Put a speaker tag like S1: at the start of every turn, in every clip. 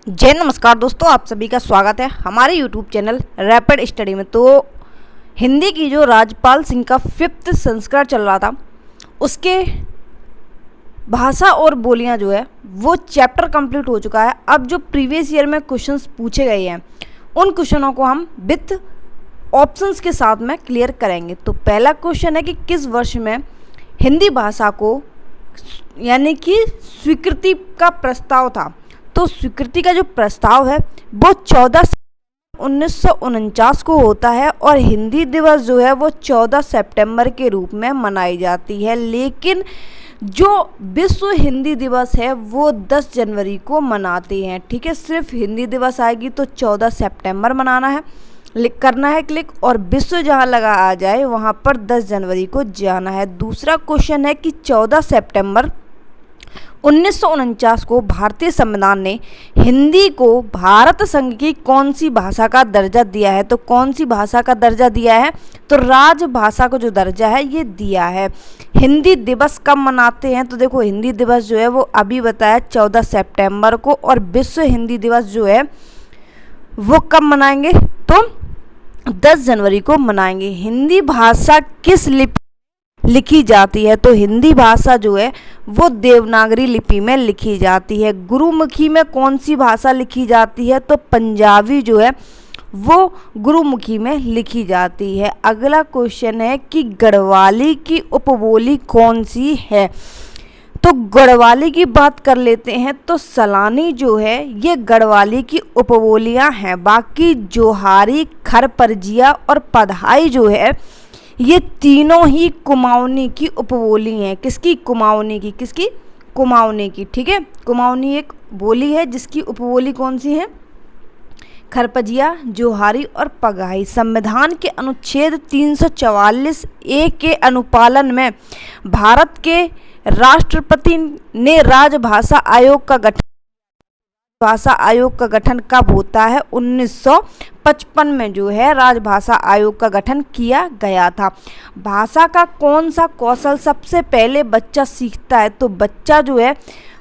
S1: जय नमस्कार दोस्तों, आप सभी का स्वागत है हमारे YouTube चैनल रैपिड स्टडी में। तो हिंदी की जो राजपाल सिंह का 5th संस्करण चल रहा था, उसके भाषा और बोलियां जो है वो चैप्टर कंप्लीट हो चुका है। अब जो प्रीवियस ईयर में क्वेश्चंस पूछे गए हैं, उन क्वेश्चनों को हम विथ ऑप्शंस के साथ में क्लियर करेंगे। तो पहला क्वेश्चन है कि किस वर्ष में हिंदी भाषा को यानी कि स्वीकृति का प्रस्ताव था। तो स्वीकृति का जो प्रस्ताव है वो 14/1949 को होता है और हिंदी दिवस जो है वो 14 सितंबर के रूप में मनाई जाती है। लेकिन जो विश्व हिंदी दिवस है वो 10 जनवरी को मनाते हैं। ठीक है, सिर्फ हिंदी दिवस आएगी तो 14 सितंबर मनाना है, करना है क्लिक, और विश्व जहाँ लगा आ जाए वहाँ पर 10 जनवरी को जाना है। दूसरा क्वेश्चन है कि 14 सितंबर 1949 को भारतीय संविधान ने हिंदी को भारत संघ की कौन सी भाषा का दर्जा दिया है। तो कौन सी भाषा का दर्जा दिया है, तो राजभाषा को जो दर्जा है ये दिया है। हिंदी दिवस कब मनाते हैं, तो देखो हिंदी दिवस जो है वो अभी बताया 14 सितंबर को, और विश्व हिंदी दिवस जो है वो कब मनाएंगे, तो 10 जनवरी को मनाएंगे। हिंदी भाषा किस लिपि लिखी जाती है, तो हिंदी भाषा जो है वो देवनागरी लिपि में लिखी जाती है। गुरुमुखी में कौन सी भाषा लिखी जाती है, तो पंजाबी जो है वो गुरुमुखी में लिखी जाती है। अगला क्वेश्चन है कि गढ़वाली की उपबोली कौन सी है। तो गढ़वाली की बात कर लेते हैं तो सलानी जो है ये गढ़वाली की उपबोलियां हैं। बाकी जोहारी, खरपरजिया और पधाई जो है ये तीनों ही कुमाऊनी की उपबोली हैं। किसकी, कुमाऊनी की। किसकी, कुमाऊनी की। ठीक है, कुमाऊनी एक बोली है जिसकी उपबोली कौन सी है, खरपजिया, जोहारी और पगाही। संविधान के अनुच्छेद 344(a) के अनुपालन में भारत के राष्ट्रपति ने राजभाषा आयोग का गठन कब होता है, 1955 में जो है राजभाषा आयोग का गठन किया गया था। भाषा का कौन सा कौशल सबसे पहले बच्चा सीखता है, तो बच्चा जो है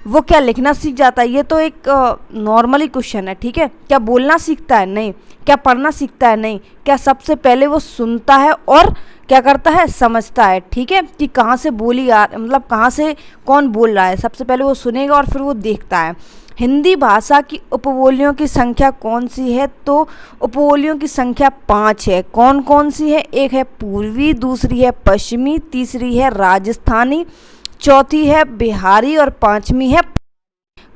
S1: वो क्या लिखना सीख जाता है। ये तो एक नॉर्मली क्वेश्चन है। ठीक है, क्या बोलना सीखता है, नहीं। क्या पढ़ना सीखता है, नहीं। क्या सबसे पहले वो सुनता है और क्या करता है, समझता है। ठीक है, कि कहाँ से बोली मतलब कहाँ से कौन बोल रहा है, सबसे पहले वो सुनेगा और फिर वो देखता है। हिंदी भाषा की उपबोलियों की संख्या कौन सी है, तो उपबोलियों की संख्या 5 है। कौन कौन सी है, एक है पूर्वी, दूसरी है पश्चिमी, तीसरी है राजस्थानी, चौथी है बिहारी और पांचवी है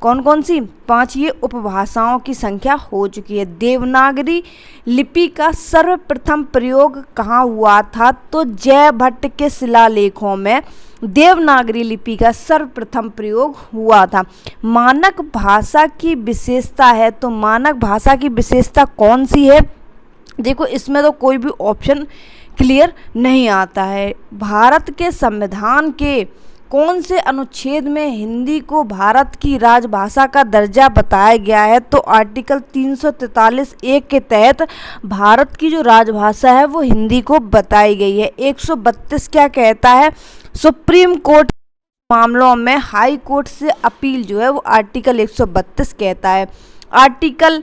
S1: कौन कौन सी, 5 ये उपभाषाओं की संख्या हो चुकी है। देवनागरी लिपि का सर्वप्रथम प्रयोग कहाँ हुआ था, तो जयभट्ट के शिलालेखों में देवनागरी लिपि का सर्वप्रथम प्रयोग हुआ था। मानक भाषा की विशेषता है, तो मानक भाषा की विशेषता कौन सी है, देखो इसमें तो कोई भी ऑप्शन क्लियर नहीं आता है। भारत के संविधान के कौन से अनुच्छेद में हिंदी को भारत की राजभाषा का दर्जा बताया गया है, तो आर्टिकल 343(a) के तहत भारत की जो राजभाषा है वो हिंदी को बताई गई है। 132 क्या कहता है, सुप्रीम कोर्ट मामलों में हाई कोर्ट से अपील जो है वो आर्टिकल 132 कहता है। आर्टिकल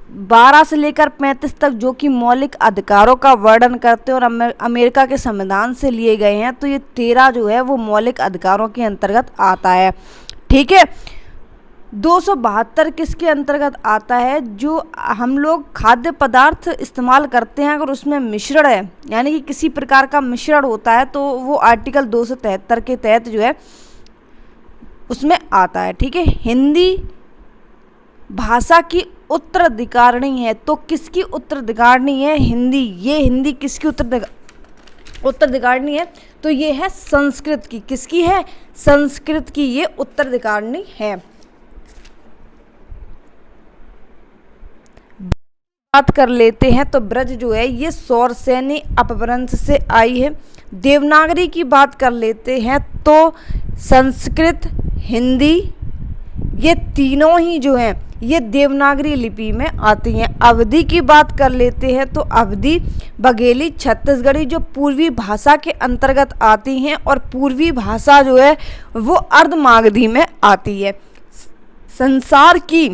S1: 12 से लेकर 35 तक जो कि मौलिक अधिकारों का वर्णन करते हैं और अमेरिका के संविधान से लिए गए हैं, तो ये 13 जो है वो मौलिक अधिकारों के अंतर्गत आता है। ठीक है, 272 किसके अंतर्गत आता है, जो हम लोग खाद्य पदार्थ इस्तेमाल करते हैं अगर उसमें मिश्रण है, यानी कि किसी प्रकार का मिश्रण होता है, तो वो आर्टिकल 273 के तहत जो है उसमें आता है। ठीक है, हिंदी भाषा की उत्तराधिकारिणी है, तो किसकी उत्तराधिकारिणी है, हिंदी। ये हिंदी किसकी उत्तराधिकारिणी है, तो ये है संस्कृत की। किसकी है, संस्कृत की ये उत्तराधिकारिणी है। बात कर लेते हैं तो ब्रज जो है ये सौरसेनी अपभ्रंश से आई है। देवनागरी की बात कर लेते हैं तो संस्कृत, हिंदी ये तीनों ही जो हैं ये देवनागरी लिपि में आती हैं। अवधी की बात कर लेते हैं तो अवधी, बघेली, छत्तीसगढ़ी जो पूर्वी भाषा के अंतर्गत आती हैं और पूर्वी भाषा जो है वो अर्धमागधी में आती है। संसार की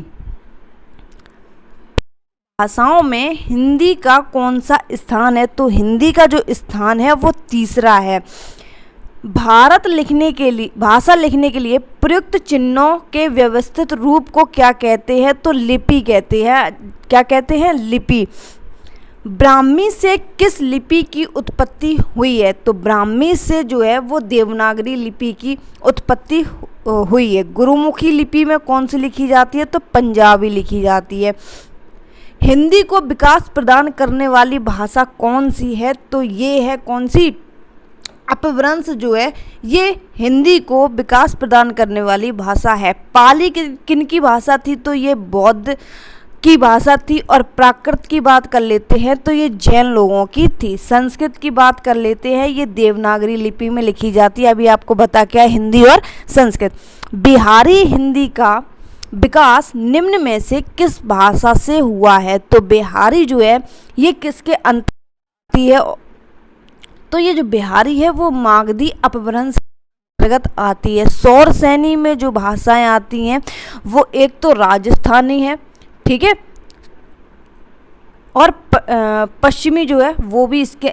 S1: भाषाओं में हिंदी का कौन सा स्थान है? तो हिंदी का जो स्थान है वो तीसरा है। भाषा लिखने के लिए प्रयुक्त चिन्हों के व्यवस्थित रूप को क्या कहते हैं? तो लिपि कहते हैं। क्या कहते हैं? लिपि। ब्राह्मी से किस लिपि की उत्पत्ति हुई है? तो ब्राह्मी से जो है वो देवनागरी लिपि की उत्पत्ति हुई है। गुरुमुखी लिपि में कौन सी लिखी जाती है? तो पंजाबी लिखी जाती है। हिंदी को विकास प्रदान करने वाली भाषा कौन सी है? तो ये है कौन सी? अपभ्रंश जो है ये हिंदी को विकास प्रदान करने वाली भाषा है। पाली किन की भाषा थी? तो ये बौद्ध की भाषा थी। और प्राकृत की बात कर लेते हैं तो ये जैन लोगों की थी। संस्कृत की बात कर लेते हैं, ये देवनागरी लिपि में लिखी जाती है। अभी आपको बता क्या है? हिंदी और संस्कृत। बिहारी हिंदी का विकास निम्न में से किस भाषा से हुआ है? तो बिहारी जो है ये किसके अंतर्गत आती है? तो ये जो बिहारी है वो मागधी अपभ्रंश अंतर्गत आती है। सौर सैनी में जो भाषाएं आती हैं वो एक तो राजस्थानी है, ठीक है, और पश्चिमी जो है वो भी इसके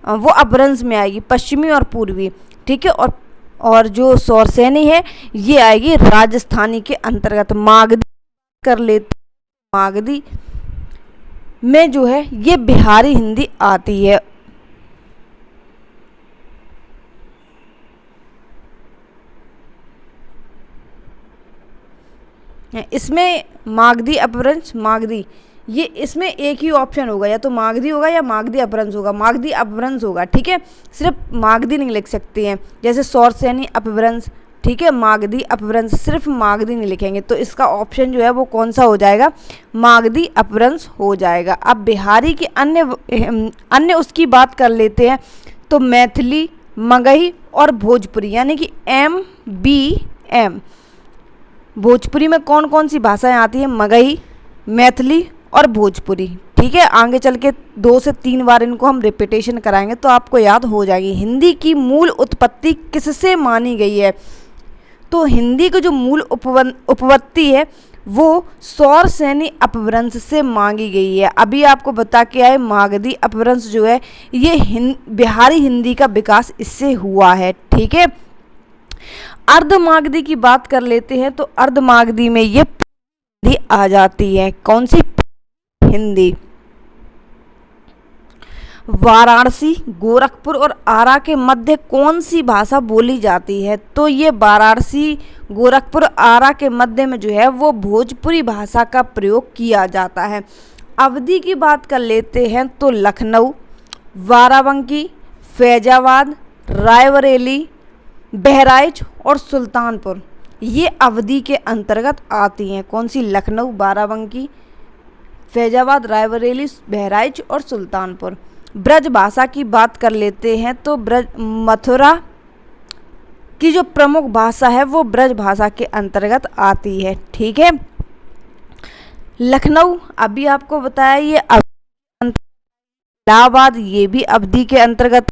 S1: वो अपभ्रंश में आएगी, पश्चिमी और पूर्वी, ठीक है। और जो सौरसैनी है ये आएगी राजस्थानी के अंतर्गत। मागधी कर लेते, मागधी में जो है ये बिहारी हिंदी आती है। इसमें मागधी अपभ्रंश, मागधी ये इसमें एक ही ऑप्शन होगा, या तो मागधी होगा या मागधी अपभ्रंश होगा। मागधी अपभ्रंश होगा, ठीक है, सिर्फ मागधी नहीं लिख सकते हैं। जैसे सौरसैनी अपभ्रंश, ठीक है, मागधी अपभ्रंश, सिर्फ मागधी नहीं लिखेंगे। तो इसका ऑप्शन जो है वो कौन सा हो जाएगा? मागधी अपभ्रंश हो जाएगा। अब बिहारी की अन्य उसकी बात कर लेते हैं तो मैथिली, मगही और भोजपुरी, यानी कि MBM। भोजपुरी में कौन कौन सी भाषाएं आती हैं? मगही, मैथिली और भोजपुरी, ठीक है। आगे चल के 2 से 3 बार इनको हम रिपीटेशन कराएंगे तो आपको याद हो जाएगी। हिंदी की मूल उत्पत्ति किससे मानी गई है? तो हिंदी की जो मूल उपपत्ति है वो सौरसैनी अपभ्रंश से मांगी गई है। अभी आपको बता के आए मागधी अपभ्रंश जो है ये बिहारी हिंदी का विकास इससे हुआ है, ठीक है। अर्धमागधी की बात कर लेते हैं तो अर्धमागधी में ये हिंदी आ जाती है। कौन सी? हिंदी। वाराणसी, गोरखपुर और आरा के मध्य कौन सी भाषा बोली जाती है? तो ये वाराणसी, गोरखपुर, आरा के मध्य में जो है वो भोजपुरी भाषा का प्रयोग किया जाता है। अवधि की बात कर लेते हैं तो लखनऊ, बाराबंकी, फैजाबाद, रायबरेली, बहराइच और सुल्तानपुर ये अवधि के अंतर्गत आती हैं। कौन सी? लखनऊ, बाराबंकी, फैजाबाद, रायबरेली, बहराइच और सुल्तानपुर। ब्रज भाषा की बात कर लेते हैं तो मथुरा की जो प्रमुख भाषा है वो ब्रज भाषा के अंतर्गत आती है, ठीक है। लखनऊ अभी आपको बताया ये इलाहाबाद ये भी अवधि के अंतर्गत,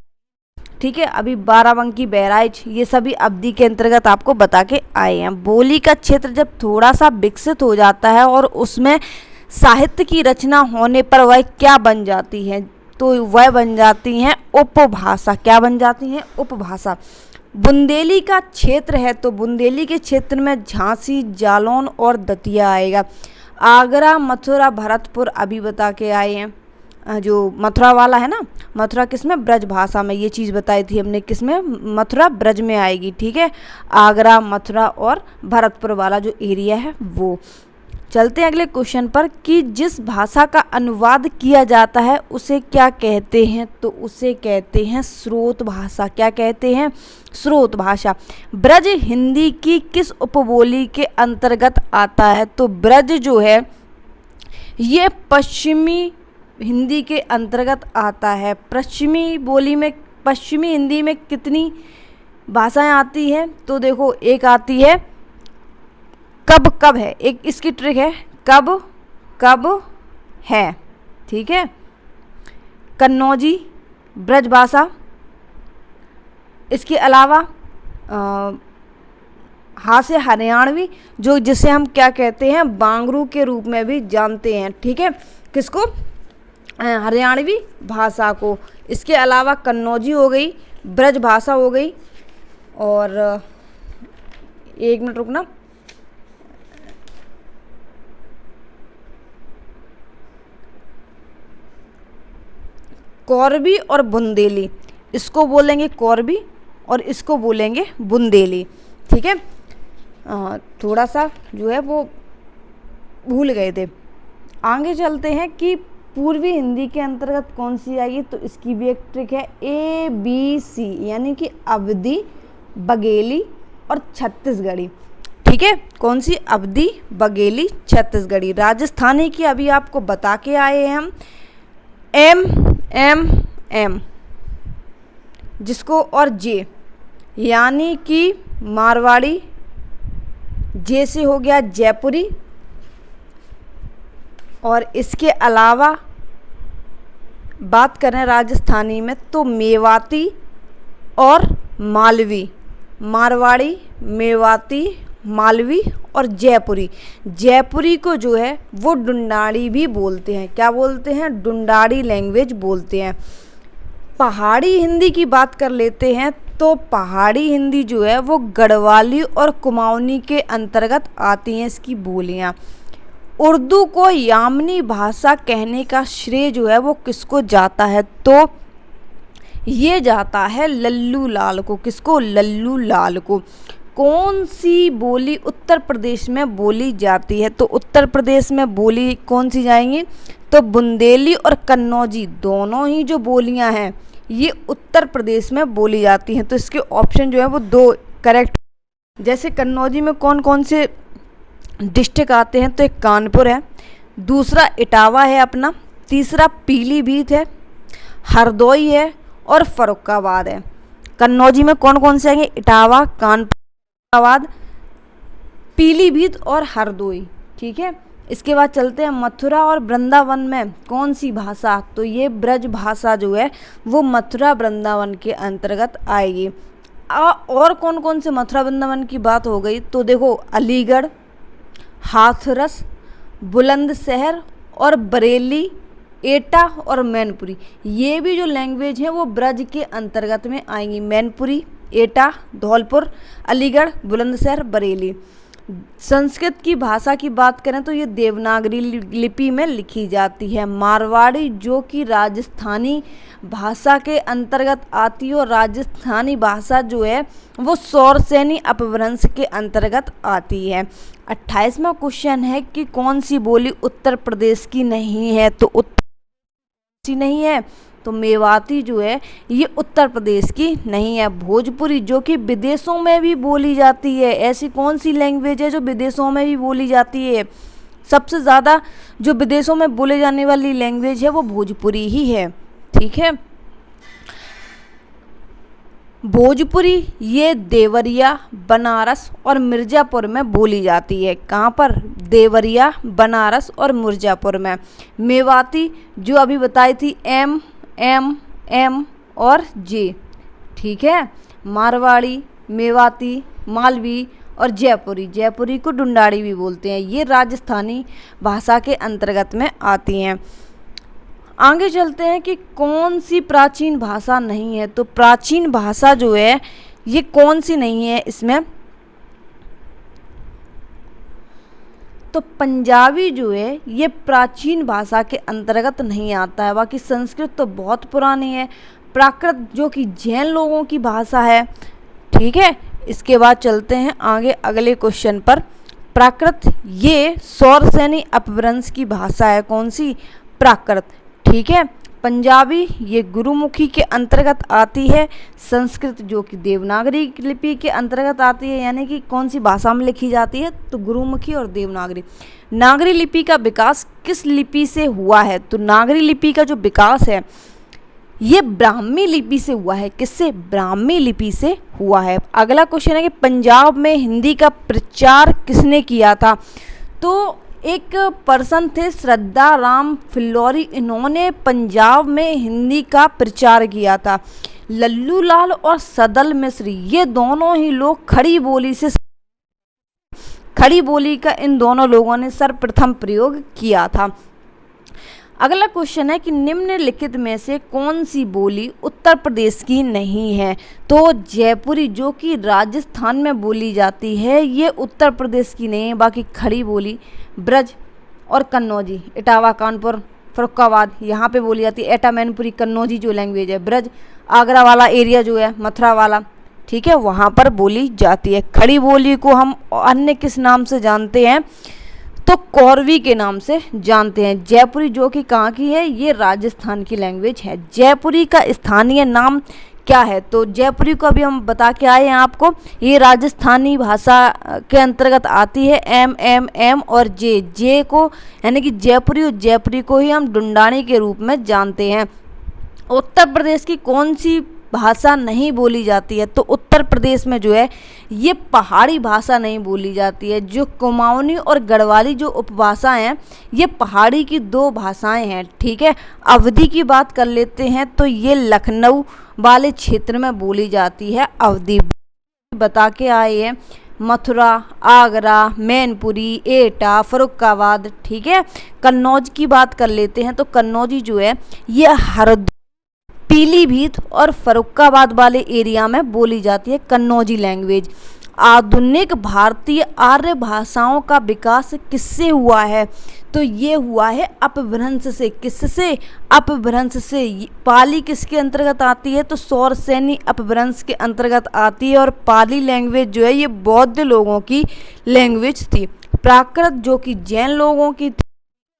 S1: ठीक है। अभी बाराबंकी, बहराइच ये सभी अवधि के अंतर्गत आपको बता के आए हैं। बोली का क्षेत्र जब थोड़ा सा विकसित हो जाता है और उसमें साहित्य की रचना होने पर वह क्या बन जाती है? तो वह बन जाती हैं उपभाषा। क्या बन जाती हैं? उपभाषा। बुंदेली का क्षेत्र है तो बुंदेली के क्षेत्र में झांसी, जालौन और दतिया आएगा। आगरा, मथुरा, भरतपुर अभी बता के आए हैं। जो मथुरा वाला है ना, मथुरा किस में? ब्रज भाषा में। ये चीज़ बताई थी हमने किस में? मथुरा ब्रज में आएगी, ठीक है। आगरा, मथुरा और भरतपुर वाला जो एरिया है वो। चलते हैं अगले क्वेश्चन पर कि जिस भाषा का अनुवाद किया जाता है उसे क्या कहते हैं? तो उसे कहते हैं स्रोत भाषा। क्या कहते हैं? स्रोत भाषा। ब्रज हिंदी की किस उपबोली के अंतर्गत आता है? तो ब्रज जो है ये पश्चिमी हिंदी के अंतर्गत आता है। पश्चिमी बोली में, पश्चिमी हिंदी में कितनी भाषाएं आती हैं? तो देखो एक आती है कब है, एक इसकी ट्रिक है कब है, ठीक है। कन्नौजी ब्रज भाषा, इसके अलावा हा से हरियाणवी, जो जिसे हम क्या कहते हैं, बांगरू के रूप में भी जानते हैं। ठीक है, किसको, हरियाणवी भाषा को। इसके अलावा कन्नौजी हो गई, ब्रज भाषा हो गई, और एक मिनट रुकना, कौरवी और बुंदेली, इसको बोलेंगे कौरवी और इसको बोलेंगे बुंदेली। ठीक है, थोड़ा सा जो है वो भूल गए थे। आगे चलते हैं कि पूर्वी हिंदी के अंतर्गत कौन सी आएगी, तो इसकी भी एक ट्रिक है, ABC, यानी कि अवधी, बघेली और छत्तीसगढ़ी। ठीक है, कौन सी, अवधी, बघेली, छत्तीसगढ़ी। राजस्थानी की अभी आपको बता के आए हैं हम, M जिसको, और जे, यानी कि मारवाड़ी, जे से हो गया जयपुरी, और इसके अलावा बात करें राजस्थानी में तो मेवाती और मालवी, मारवाड़ी, मेवाती, मालवी और जयपुरी। जयपुरी को जो है वो डुंडाड़ी भी बोलते हैं। क्या बोलते हैं, डुंडाड़ी लैंग्वेज बोलते हैं। पहाड़ी हिंदी की बात कर लेते हैं तो पहाड़ी हिंदी जो है वो गढ़वाली और कुमाऊनी के अंतर्गत आती हैं इसकी बोलियां। उर्दू को यामनी भाषा कहने का श्रेय जो है वो किसको जाता है, तो ये जाता है लल्लू लाल को। किसको, लल्लू लाल को। कौन सी बोली उत्तर प्रदेश में बोली जाती है, तो उत्तर प्रदेश में बोली कौन सी जाएंगी, तो बुंदेली और कन्नौजी, दोनों ही जो बोलियां हैं ये उत्तर प्रदेश में बोली जाती हैं। तो इसके ऑप्शन जो है वो 2 करेक्ट। जैसे कन्नौजी में कौन कौन से डिस्ट्रिक्ट आते हैं, तो एक कानपुर है, दूसरा इटावा है अपना, तीसरा पीलीभीत है, हरदोई है और फर्रुखाबाद है। कन्नौजी में कौन कौन से आएंगे, इटावा, कानपुर, फर्रुखाबाद, पीलीभीत और हरदोई। ठीक है, इसके बाद चलते हैं मथुरा और वृंदावन में कौन सी भाषा, तो ये ब्रज भाषा जो है वो मथुरा वृंदावन के अंतर्गत आएगी। और कौन कौन से मथुरा वृंदावन की बात हो गई, तो देखो अलीगढ़, हाथरस, बुलंदशहर और बरेली, एटा और मैनपुरी, ये भी जो लैंग्वेज है वो ब्रज के अंतर्गत में आएंगी। मैनपुरी, एटा, धौलपुर, अलीगढ़, बुलंदशहर, बरेली। संस्कृत की भाषा की बात करें तो ये देवनागरी लिपि में लिखी जाती है। मारवाड़ी जो कि राजस्थानी भाषा के अंतर्गत आती है, और राजस्थानी भाषा जो है वो सौरसेनी अपभ्रंश के अंतर्गत आती है। 28वां क्वेश्चन है कि कौन सी बोली उत्तर प्रदेश की नहीं है, तो उत्तर प्रदेश की नहीं है तो मेवाती जो है ये उत्तर प्रदेश की नहीं है। भोजपुरी जो कि विदेशों में भी बोली जाती है, ऐसी कौन सी लैंग्वेज है जो विदेशों में भी बोली जाती है, सबसे ज़्यादा जो विदेशों में बोले जाने वाली लैंग्वेज है वो भोजपुरी ही है। ठीक है, भोजपुरी ये देवरिया, बनारस और मिर्ज़ापुर में बोली जाती है। कहाँ पर, देवरिया, बनारस और मिर्ज़ापुर में। मेवाती जो अभी बताई थी M और J। ठीक है, मारवाड़ी, मेवाती, मालवी और जयपुरी, जयपुरी को डुंडाड़ी भी बोलते हैं, ये राजस्थानी भाषा के अंतर्गत में आती हैं। आगे चलते हैं कि कौन सी प्राचीन भाषा नहीं है, तो प्राचीन भाषा जो है ये कौन सी नहीं है इसमें, तो पंजाबी जो है ये प्राचीन भाषा के अंतर्गत नहीं आता है। बाकी संस्कृत तो बहुत पुरानी है। प्राकृत जो कि जैन लोगों की भाषा है। ठीक है, इसके बाद चलते हैं आगे अगले क्वेश्चन पर। प्राकृत ये सौरसेनी अपभ्रंश की भाषा है। कौन सी, प्राकृत। ठीक है, पंजाबी ये गुरुमुखी के अंतर्गत आती है। संस्कृत जो कि देवनागरी लिपि के अंतर्गत आती है, यानी कि कौन सी भाषा में लिखी जाती है, तो गुरुमुखी और देवनागरी। नागरी लिपि का विकास किस लिपि से हुआ है, तो नागरी लिपि का जो विकास है ये ब्राह्मी लिपि से हुआ है। किससे, ब्राह्मी लिपि से हुआ है। अगला क्वेश्चन है कि पंजाब में हिंदी का प्रचार किसने किया था, तो एक पर्सन थे श्रद्धा राम फिल्लौरी, इन्होंने पंजाब में हिंदी का प्रचार किया था। लल्लू लाल और सदल मिश्र ये दोनों ही लोग खड़ी बोली से खड़ी बोली का इन दोनों लोगों ने सर्वप्रथम प्रयोग किया था। अगला क्वेश्चन है कि निम्नलिखित में से कौन सी बोली उत्तर प्रदेश की नहीं है। तो जयपुरी जो कि राजस्थान में बोली जाती है ये उत्तर प्रदेश की नहीं है। बाकी खड़ी बोली ब्रज और कन्नौजी, इटावा, कानपुर, फर्रुखाबाद यहाँ पे बोली जाती है। एटा, मैनपुरी, कन्नौजी जो लैंग्वेज है, ब्रज आगरा वाला एरिया जो है, मथुरा वाला, ठीक है, वहाँ पर बोली जाती है। खड़ी बोली को हम अन्य किस नाम से जानते हैं तो कौरवी के नाम से जानते हैं। जयपुरी जो कि कहाँ की है, ये राजस्थान की लैंग्वेज है। जयपुरी का स्थानीय नाम क्या है तो जयपुरी को अभी हम बता के आए हैं आपको, ये राजस्थानी भाषा के अंतर्गत आती है। एम और जे को यानी कि जयपुरी और जयपुरी को ही हम डुंडानी के रूप में जानते हैं। उत्तर प्रदेश की कौन सी भाषा नहीं बोली जाती है तो उत्तर प्रदेश में जो है ये पहाड़ी भाषा नहीं बोली जाती है। जो कुमाऊनी और गढ़वाली जो उपभाषाएं हैं ये पहाड़ी की दो भाषाएं हैं, ठीक है। अवधी की बात कर लेते हैं तो ये लखनऊ वाले क्षेत्र में बोली जाती है। अवधी बता के आए हैं, मथुरा, आगरा, मैनपुरी, एटा, फर्रुखाबाद, ठीक है। कन्नौज की बात कर लेते हैं तो कन्नौजी जो है ये हरदोई, पीलीभीत और फर्रुखाबाद वाले एरिया में बोली जाती है कन्नौजी लैंग्वेज। आधुनिक भारतीय आर्य भाषाओं का विकास किससे हुआ है तो ये हुआ है अपभ्रंश से। किससे? अपभ्रंश से। पाली किसके अंतर्गत आती है तो सौरसेनी अपभ्रंश के अंतर्गत आती है। और पाली लैंग्वेज जो है ये बौद्ध लोगों की लैंग्वेज थी। प्राकृत जो कि जैन लोगों की थी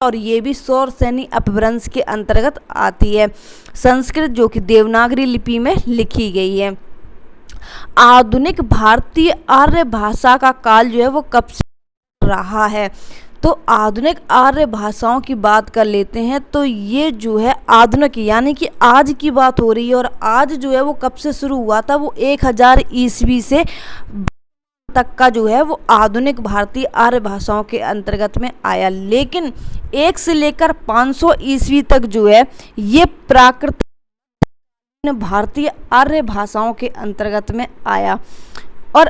S1: और ये भी सौरसेनी अपभ्रंश के अंतर्गत आती है। संस्कृत जो कि देवनागरी लिपि में लिखी गई है। आधुनिक भारतीय आर्य भाषा का काल जो है वो कब से रहा है तो आधुनिक आर्य भाषाओं की बात कर लेते हैं तो ये जो है आधुनिक यानी कि आज की बात हो रही है। और आज जो है वो कब से शुरू हुआ था वो 1000 ईस्वी से तक का जो है वो आधुनिक भारतीय आर्य भाषाओं के अंतर्गत में आया। लेकिन 1 से लेकर 500 ईस्वी तक जो है ये प्राकृत भारतीय आर्य भाषाओं के अंतर्गत में आया। और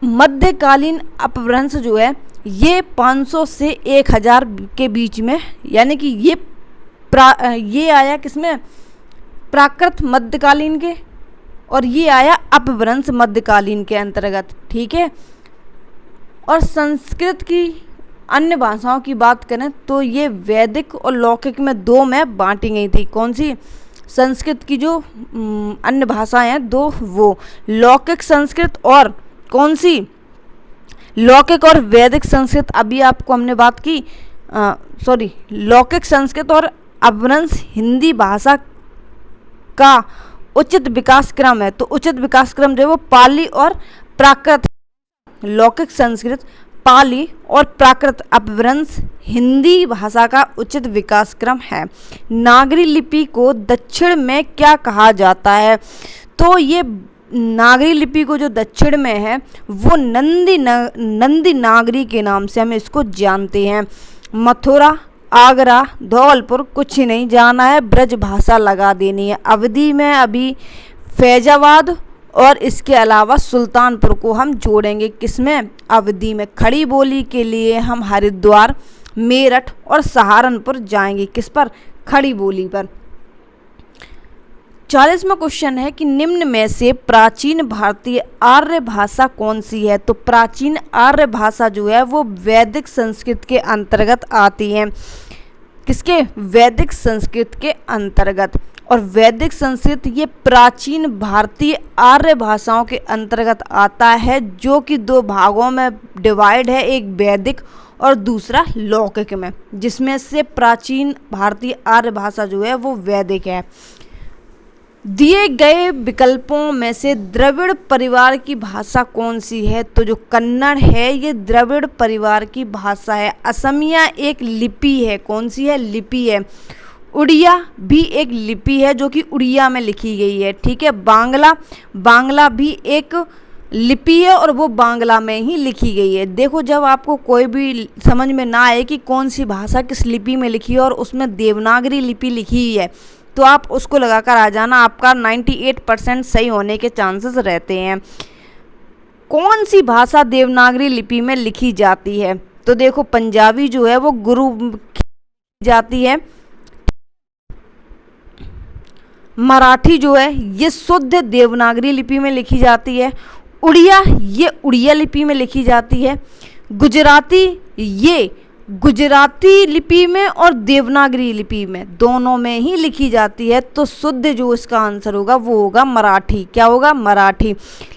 S1: मध्यकालीन अपभ्रंश जो है ये 500 से 1000 के बीच में यानी कि ये आया किसमें, प्राकृत मध्यकालीन के, और ये आया अपभ्रंश मध्यकालीन के अंतर्गत, ठीक है। और संस्कृत की अन्य भाषाओं की बात करें तो ये वैदिक और लौकिक में दो में बांटी गई थी। कौन सी? संस्कृत की जो अन्य भाषाएं हैं दो, वो लौकिक संस्कृत और कौन सी, लौकिक और वैदिक संस्कृत। अभी आपको हमने बात की लौकिक संस्कृत और अपभ्रंश हिंदी भाषा का उचित विकास क्रम है तो उचित विकास क्रम जो है वो पाली और प्राकृत। लौकिक संस्कृत, पाली और प्राकृत, अपभ्रंश हिंदी भाषा का उचित विकास क्रम है। नागरी लिपि को दक्षिण में क्या कहा जाता है तो ये नागरी लिपि को जो दक्षिण में है वो नंदी नागरी के नाम से हम इसको जानते हैं। मथुरा, आगरा, धौलपुर कुछ ही नहीं जाना है, ब्रज भाषा लगा देनी है। अवधी में अभी फैजाबाद और इसके अलावा सुल्तानपुर को हम जोड़ेंगे। किसमें? अवधी में। खड़ी बोली के लिए हम हरिद्वार, मेरठ और सहारनपुर जाएंगे। किस पर? खड़ी बोली पर। 40वां क्वेश्चन है कि निम्न में से प्राचीन भारतीय आर्य भाषा कौन सी है तो प्राचीन आर्य भाषा जो है वो वैदिक संस्कृत के अंतर्गत आती है। किसके? वैदिक संस्कृत के अंतर्गत। और वैदिक संस्कृत ये प्राचीन भारतीय आर्य भाषाओं के अंतर्गत आता है जो कि दो भागों में डिवाइड है, एक वैदिक और दूसरा लौकिक में, जिसमें से प्राचीन भारतीय आर्य भाषा जो है वो वैदिक है। दिए गए विकल्पों में से द्रविड़ परिवार की भाषा कौन सी है तो जो कन्नड़ है ये द्रविड़ परिवार की भाषा है। असमिया एक लिपि है। कौन सी है? लिपि है। उड़िया भी एक लिपि है जो कि उड़िया में लिखी गई है, ठीक है। बांग्ला भी एक लिपि है और वो बांग्ला में ही लिखी गई है। देखो जब आपको कोई भी समझ में ना आए कि कौन सी भाषा किस लिपि में लिखी है और उसमें देवनागरी लिपि लिखी हुई है तो आप उसको लगाकर आ जाना, आपका 98% सही होने के चांसेस रहते हैं। कौन सी भाषा देवनागरी लिपि में लिखी जाती है? तो देखो पंजाबी जो है वो गुरु जाती है, मराठी जो है ये शुद्ध देवनागरी लिपि में लिखी जाती है, उड़िया ये उड़िया लिपि में लिखी जाती है, गुजराती ये गुजराती लिपि में और देवनागरी लिपि में दोनों में ही लिखी जाती है। तो शुद्ध जो इसका आंसर होगा वो होगा मराठी। क्या होगा? मराठी।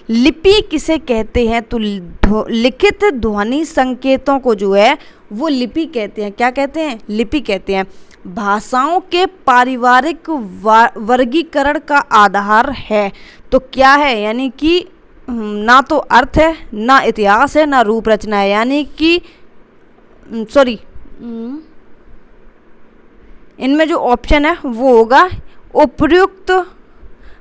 S1: लिपि किसे कहते हैं? तो लिखित ध्वनि संकेतों को जो है वो लिपि कहते हैं। क्या कहते हैं? लिपि कहते हैं। भाषाओं के पारिवारिक वर्गीकरण का आधार है। तो क्या है? यानी कि ना तो अर्थ है, ना इतिहास है, ना रूप रचना है, यानी कि सॉरी इनमें जो ऑप्शन है वो होगा उपयुक्त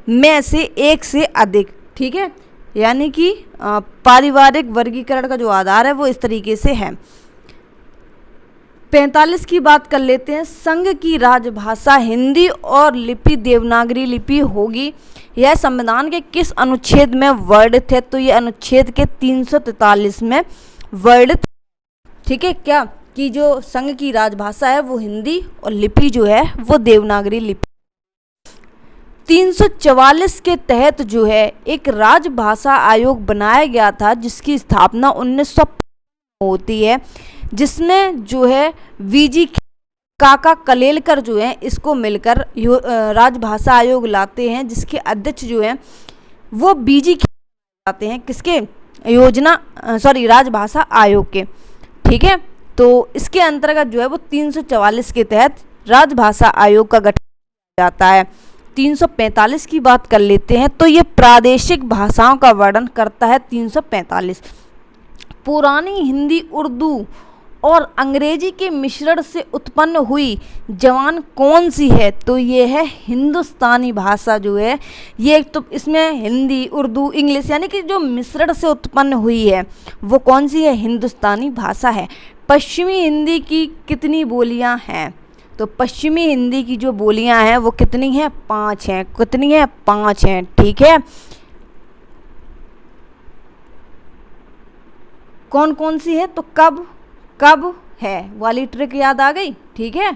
S1: में से एक से अधिक। ठीक है, यानी कि पारिवारिक वर्गीकरण का जो आधार है वो इस तरीके से है। 45 की बात कर लेते हैं। संघ की राजभाषा हिंदी और लिपि देवनागरी लिपि होगी। यह संविधान के किस अनुच्छेद में वर्णित है? तो ये अनुच्छेद के 343 में वर्णित। ठीक है, क्या कि जो संघ की राजभाषा है वो हिंदी और लिपि जो है वो देवनागरी लिपि। 344 के तहत जो है एक राजभाषा आयोग बनाया गया था जिसकी स्थापना 1900 होती है, जिसने जो है वीजी काका कलेलकर जो है इसको मिलकर राजभाषा आयोग लाते हैं, जिसके अध्यक्ष जो है वो बीजी लाते हैं। किसके? राजभाषा आयोग के। ठीक है, तो इसके अंतर्गत जो है वो 344 के तहत राजभाषा आयोग का गठन किया जाता है। 345 की बात कर लेते हैं। तो ये प्रादेशिक भाषाओं का वर्णन करता है। 345 पुरानी हिंदी, उर्दू और अंग्रेजी के मिश्रण से उत्पन्न हुई जबान कौन सी है? तो ये है हिंदुस्तानी भाषा जो है ये। तो इसमें हिंदी, उर्दू, इंग्लिश यानी कि जो मिश्रण से उत्पन्न हुई है वो कौन सी है? हिंदुस्तानी भाषा है। पश्चिमी हिंदी की कितनी बोलियां हैं? तो पश्चिमी हिंदी की जो बोलियां हैं वो कितनी हैं? 5 हैं। कितनी हैं? 5 हैं। ठीक है, कौन कौन सी है? तो कब कब है वाली ट्रिक याद आ गई। ठीक है,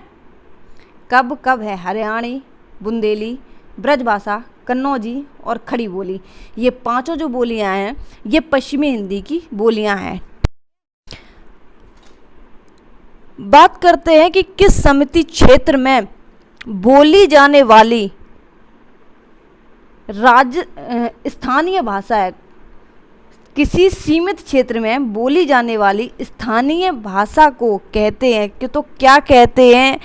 S1: कब कब है हरियाणी, बुंदेली, ब्रजभाषा, कन्नौजी और खड़ी बोली। ये पांचों जो बोलियां हैं ये पश्चिमी हिंदी की बोलियां हैं। बात करते हैं कि किस समिति क्षेत्र में बोली जाने वाली स्थानीय भाषा है। किसी सीमित क्षेत्र में बोली जाने वाली स्थानीय भाषा को कहते हैं कि तो क्या कहते हैं?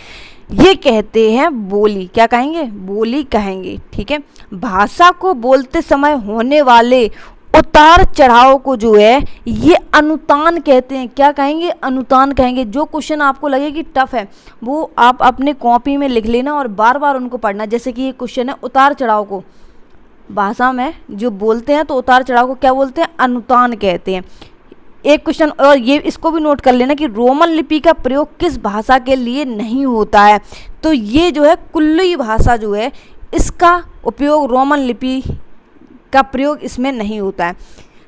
S1: ये कहते हैं बोली। क्या कहेंगे? बोली कहेंगे। ठीक है, भाषा को बोलते समय होने वाले उतार चढ़ाव को जो है ये अनुतान कहते हैं। क्या कहेंगे? अनुतान कहेंगे। जो क्वेश्चन आपको लगे कि टफ है वो आप अपने कॉपी में लिख लेना और बार बार उनको पढ़ना। जैसे कि ये क्वेश्चन है, उतार चढ़ाव को भाषा में जो बोलते हैं तो उतार चढ़ाव को क्या बोलते हैं? अनुतान कहते हैं। एक क्वेश्चन और ये इसको भी नोट कर लेना कि रोमन लिपि का प्रयोग किस भाषा के लिए नहीं होता है? तो ये जो है कुल्लुई भाषा जो है इसका उपयोग, रोमन लिपि का प्रयोग इसमें नहीं होता है।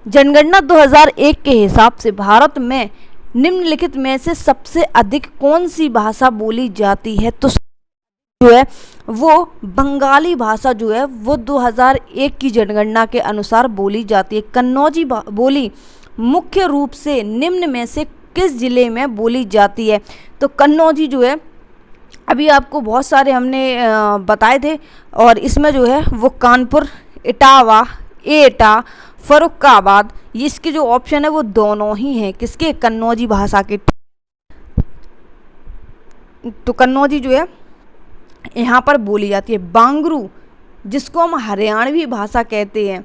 S1: जनगणना 2001 के हिसाब से भारत में निम्नलिखित में से सबसे अधिक कौन सी भाषा बोली जाती है? तो जो है वो बंगाली भाषा जो है वो 2001 की जनगणना के अनुसार बोली जाती है। कन्नौजी बोली मुख्य रूप से निम्न में से किस जिले में बोली जाती है? तो कन्नौजी जो है अभी आपको बहुत सारे हमने बताए थे और इसमें जो है वो कानपुर, इटावा, एटा, फर्रुखाबाद, ये इसके जो ऑप्शन है वो दोनों ही हैं। किसके? कन्नौजी भाषा के। तो कन्नौजी जो है यहाँ पर बोली जाती है। बांगरू जिसको हम हरियाणवी भाषा कहते हैं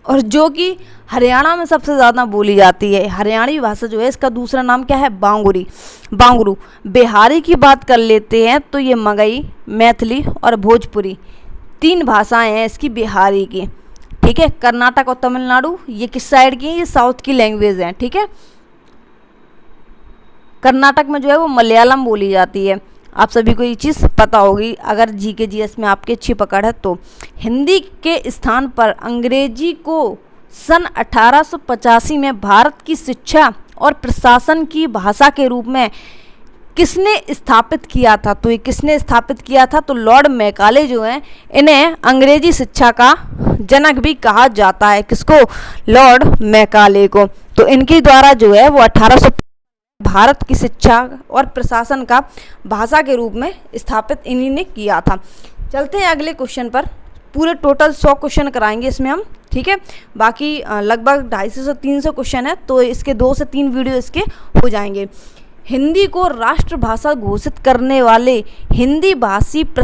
S1: और जो कि हरियाणा में सबसे ज़्यादा बोली जाती है, हरियाणवी भाषा जो है इसका दूसरा नाम क्या है? बांगुरी, बांगरू। बिहारी की बात कर लेते हैं तो ये मगही, मैथिली और भोजपुरी 3 भाषाएं हैं इसकी बिहारी की। ठीक है, कर्नाटक और तमिलनाडु ये किस साइड की हैं? ये साउथ की लैंग्वेज हैं। ठीक है, कर्नाटक में जो है वो मलयालम बोली जाती है। आप सभी को ये चीज़ पता होगी अगर जीके जीएस में आपके अच्छी पकड़ है तो। हिंदी के स्थान पर अंग्रेजी को सन 1885 में भारत की शिक्षा और प्रशासन की भाषा के रूप में किसने स्थापित किया था? तो ये किसने स्थापित किया था? तो लॉर्ड मैकाले जो हैं, इन्हें अंग्रेजी शिक्षा का जनक भी कहा जाता है। किसको? लॉर्ड मैकाले को। तो इनके द्वारा जो है वो 1800 भारत की शिक्षा और प्रशासन का भाषा के रूप में स्थापित इन्हीं ने किया था। चलते हैं अगले क्वेश्चन पर। पूरे टोटल 100 क्वेश्चन कराएंगे इसमें हम, ठीक है। बाकी लगभग 250 से 300 क्वेश्चन है, तो इसके 2 से 3 वीडियो इसके हो जाएंगे। हिंदी को राष्ट्रभाषा घोषित करने वाले हिंदी भाषी का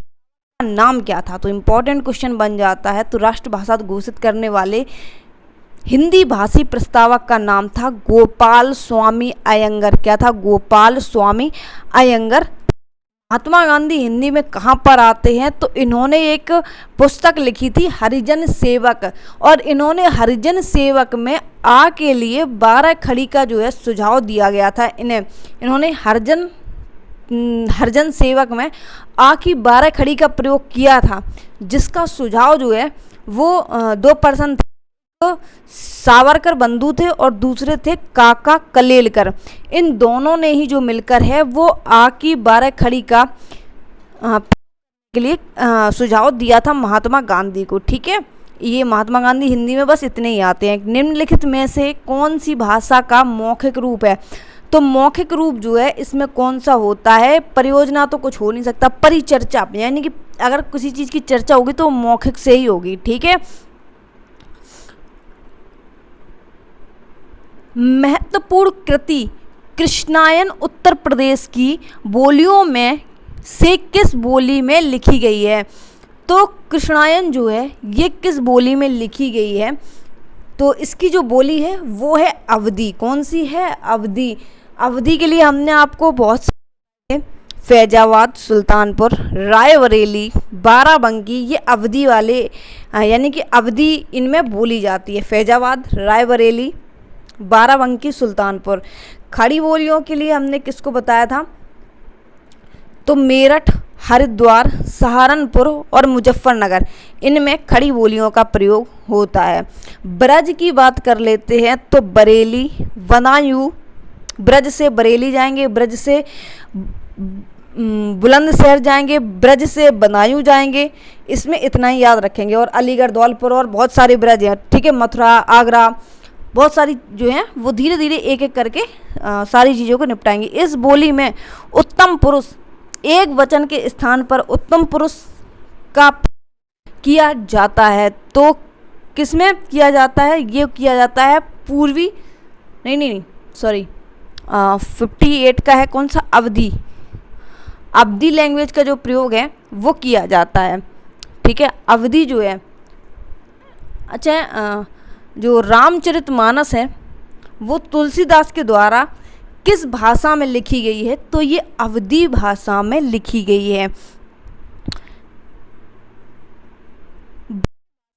S1: नाम क्या था? तो इम्पोर्टेंट क्वेश्चन बन जाता है। तो राष्ट्रभाषा घोषित करने वाले हिंदी भाषी प्रस्तावक का नाम था गोपाल स्वामी अयंगर। क्या था? गोपाल स्वामी अयंगर। महात्मा गांधी हिंदी में कहाँ पर आते हैं? तो इन्होंने एक पुस्तक लिखी थी हरिजन सेवक, और इन्होंने हरिजन सेवक में आ के लिए 12 खड़ी का जो है सुझाव दिया गया था। इन्होंने हरिजन सेवक में आ की 12 खड़ी का प्रयोग किया था, जिसका सुझाव जो है वो 2 पर्सन थे। तो सावरकर बंधु थे और दूसरे थे काका कलेलकर। इन दोनों ने ही जो मिलकर है वो आ की 12 खड़ी का के लिए सुझाव दिया था महात्मा गांधी को, ठीक है। ये महात्मा गांधी हिंदी में बस इतने ही आते हैं। निम्नलिखित में से कौन सी भाषा का मौखिक रूप है? तो मौखिक रूप जो है इसमें कौन सा होता है? परियोजना तो कुछ हो नहीं सकता, परिचर्चा, यानी कि अगर किसी चीज़ की चर्चा होगी तो मौखिक से ही होगी, ठीक है। महत्वपूर्ण कृति कृष्णायन उत्तर प्रदेश की बोलियों में से किस बोली में लिखी गई है? तो कृष्णायन जो है ये किस बोली में लिखी गई है? तो इसकी जो बोली है वो है अवधी। कौन सी है? अवधी। अवधी के लिए हमने आपको बहुत सारे फैजाबाद, सुल्तानपुर, रायबरेली, बाराबंकी, ये अवधी वाले यानी कि अवधी इनमें बोली जाती है। फैजाबाद, रायबरेली, बाराबंकी, सुल्तानपुर। खड़ी बोलियों के लिए हमने किसको बताया था? तो मेरठ, हरिद्वार, सहारनपुर और मुजफ्फरनगर, इनमें खड़ी बोलियों का प्रयोग होता है। ब्रज की बात कर लेते हैं तो बरेली, बदायूं, ब्रज से बरेली जाएंगे, ब्रज से बुलंदशहर जाएंगे, ब्रज से बदायूं जाएंगे। इसमें इतना ही याद रखेंगे। और अलीगढ़, धौलपुर और बहुत सारे ब्रज हैं, ठीक है। मथुरा, आगरा, बहुत सारी जो हैं वो धीरे धीरे एक एक करके सारी चीज़ों को निपटाएंगे। इस बोली में उत्तम पुरुष एक वचन के स्थान पर उत्तम पुरुष का किया जाता है। तो किसमें किया जाता है? ये किया जाता है पूर्वी, नहीं सॉरी 58 का है कौन सा? अवधी। अवधी लैंग्वेज का जो प्रयोग है वो किया जाता है, ठीक है। अवधी जो है, अच्छा, जो रामचरितमानस है वो तुलसीदास के द्वारा किस भाषा में लिखी गई है? तो ये अवधी भाषा में लिखी गई है।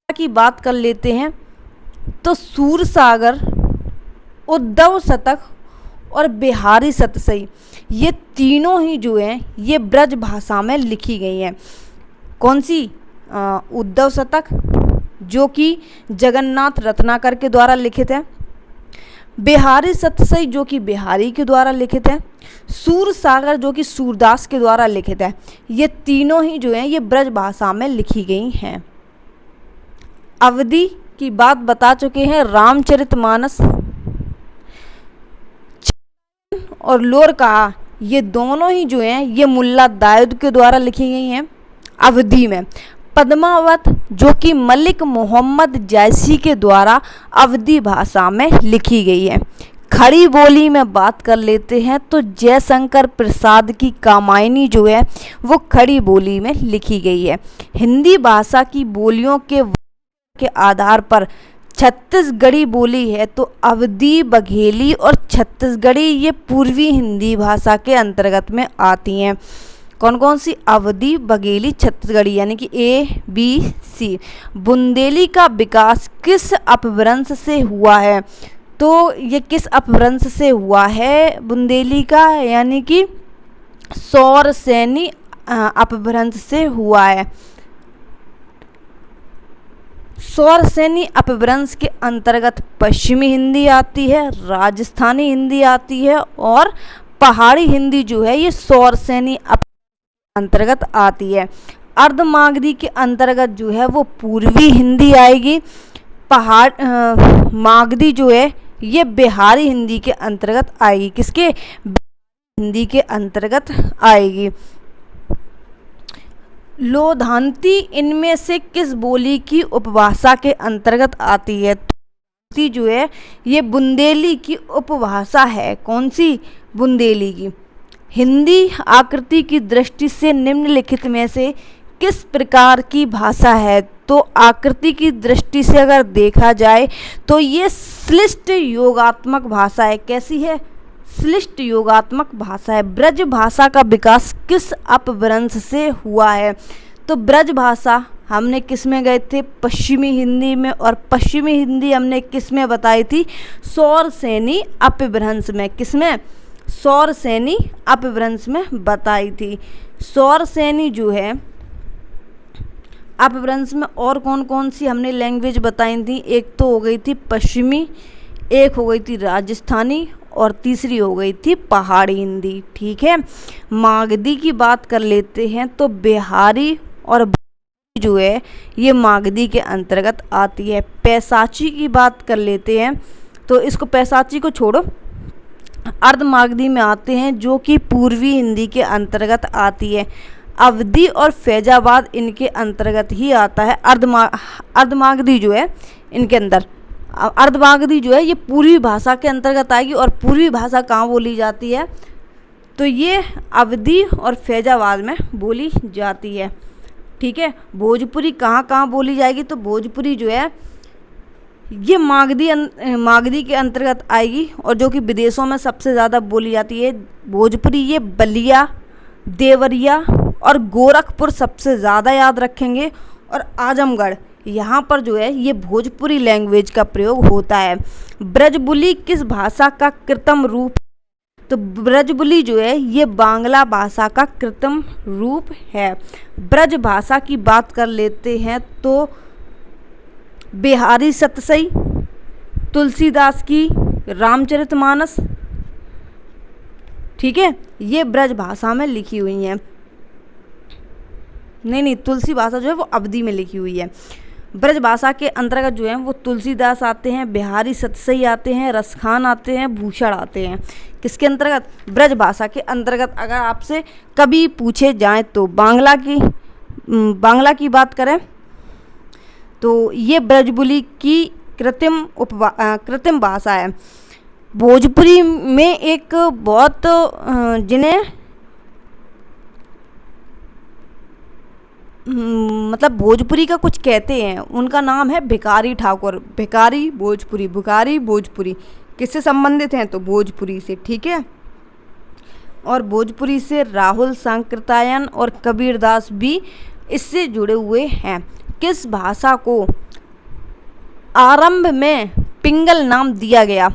S1: की बात कर लेते हैं तो सूरसागर, उद्धव शतक और बिहारी सतसई, ये तीनों ही जो हैं ये ब्रज भाषा में लिखी गई हैं। कौन सी? उद्धव शतक जो कि जगन्नाथ रत्नाकर के द्वारा लिखित है, बिहारी सतसई जो कि बिहारी के द्वारा लिखित है, सूरसागर जो कि सूरदास के द्वारा लिखित है। ये तीनों ही जो हैं ये ब्रज भाषा में लिखी गई हैं। अवधी की बात बता चुके हैं। रामचरितमानस और लोर कहा, ये दोनों ही जो हैं ये मुल्ला दाऊद के द्वारा लिखी गई हैं अवधी में। पद्मावत जो कि मलिक मोहम्मद जैसी के द्वारा अवधी भाषा में लिखी गई है। खड़ी बोली में बात कर लेते हैं तो जयशंकर प्रसाद की कामायनी जो है वो खड़ी बोली में लिखी गई है। हिंदी भाषा की बोलियों के आधार पर छत्तीसगढ़ी बोली है, तो अवधी, बघेली और छत्तीसगढ़ी ये पूर्वी हिंदी भाषा के अंतर्गत में आती हैं। कौन कौन सी? अवधी, बघेली, छत्तीसगढ़ी, यानी कि ABC। बुंदेली का विकास किस अपभ्रंश से हुआ है? तो ये किस अपभ्रंश से हुआ है बुंदेली का? यानी कि सौरसेनी अपभ्रंश से हुआ है। सौरसेनी अपभ्रंश के अंतर्गत पश्चिमी हिंदी आती है, राजस्थानी हिंदी आती है और पहाड़ी हिंदी जो है ये सौरसेनी अंतर्गत आती है। अर्धमागधी के अंतर्गत जो है वो पूर्वी हिंदी आएगी। मागधी जो है ये बिहारी हिंदी के अंतर्गत आएगी। किसके? हिंदी के अंतर्गत आएगी। लोधांती इनमें से किस बोली की उपभाषा के अंतर्गत आती है? लोधांती जो है ये बुंदेली की उपभाषा है। कौन सी? बुंदेली की। हिंदी आकृति की दृष्टि से निम्नलिखित में से किस प्रकार की भाषा है? तो आकृति की दृष्टि से अगर देखा जाए तो ये श्लिष्ट योगात्मक भाषा है। कैसी है? श्लिष्ट योगात्मक भाषा है। ब्रज भाषा का विकास किस अपभ्रंश से हुआ है? तो ब्रज भाषा हमने किस में गए थे? पश्चिमी हिंदी में। और पश्चिमी हिंदी हमने किस में बताई थी? सौरसेनी अपभ्रंश में। किस में? सौरसेनी अपभ्रंश में बताई थी। सौरसेनी जो है अपभ्रंश में और कौन कौन सी हमने लैंग्वेज बताई थी? एक तो हो गई थी पश्चिमी, एक हो गई थी राजस्थानी और तीसरी हो गई थी पहाड़ी हिंदी। ठीक है। मागधी की बात कर लेते हैं तो बिहारी और जो है ये मागधी के अंतर्गत आती है। पैसाची की बात कर लेते हैं तो इसको, पैसाची को छोड़ो, अर्धमागधी में आते हैं जो कि पूर्वी हिंदी के अंतर्गत आती है। अवधी और फैजाबाद इनके अंतर्गत ही आता है। अर्धमागधी जो है इनके अंदर, अर्धमागधी जो है ये पूर्वी भाषा के अंतर्गत आएगी। और पूर्वी भाषा कहाँ बोली जाती है? तो ये अवधी और फैजाबाद में बोली जाती है। ठीक है। भोजपुरी कहाँ कहाँ बोली जाएगी? तो भोजपुरी जो है ये मागधी के अंतर्गत आएगी और जो कि विदेशों में सबसे ज़्यादा बोली जाती है भोजपुरी। ये बलिया, देवरिया और गोरखपुर सबसे ज़्यादा याद रखेंगे। और आजमगढ़, यहाँ पर जो है ये भोजपुरी लैंग्वेज का प्रयोग होता है। ब्रजबुली किस भाषा का कृत्रिम रूप? तो ब्रजबुली जो है ये बांग्ला भाषा का कृत्रिम रूप है। ब्रज भाषा की बात कर लेते हैं तो बिहारी सतसई, तुलसीदास की रामचरितमानस, ठीक है, ये ब्रज भाषा में लिखी हुई हैं। नहीं, तुलसी भाषा जो है वो अवधी में लिखी हुई है। ब्रज भाषा के अंतर्गत जो है वो तुलसीदास आते हैं, बिहारी सतसई आते हैं, रसखान आते हैं, भूषण आते हैं। किसके अंतर्गत? ब्रज भाषा के अंतर्गत। अगर आपसे कभी पूछे जाएं तो बांग्ला की बात करें तो ये ब्रजबुली की कृत्रिम भाषा है। भोजपुरी में एक बहुत जिन्हें मतलब भोजपुरी का कुछ कहते हैं, उनका नाम है भिखारी ठाकुर। भिखारी भोजपुरी किससे संबंधित हैं? तो भोजपुरी से। ठीक है। और भोजपुरी से राहुल सांकृत्यायन और कबीरदास भी इससे जुड़े हुए हैं। किस भाषा को आरंभ में पिंगल नाम दिया गया?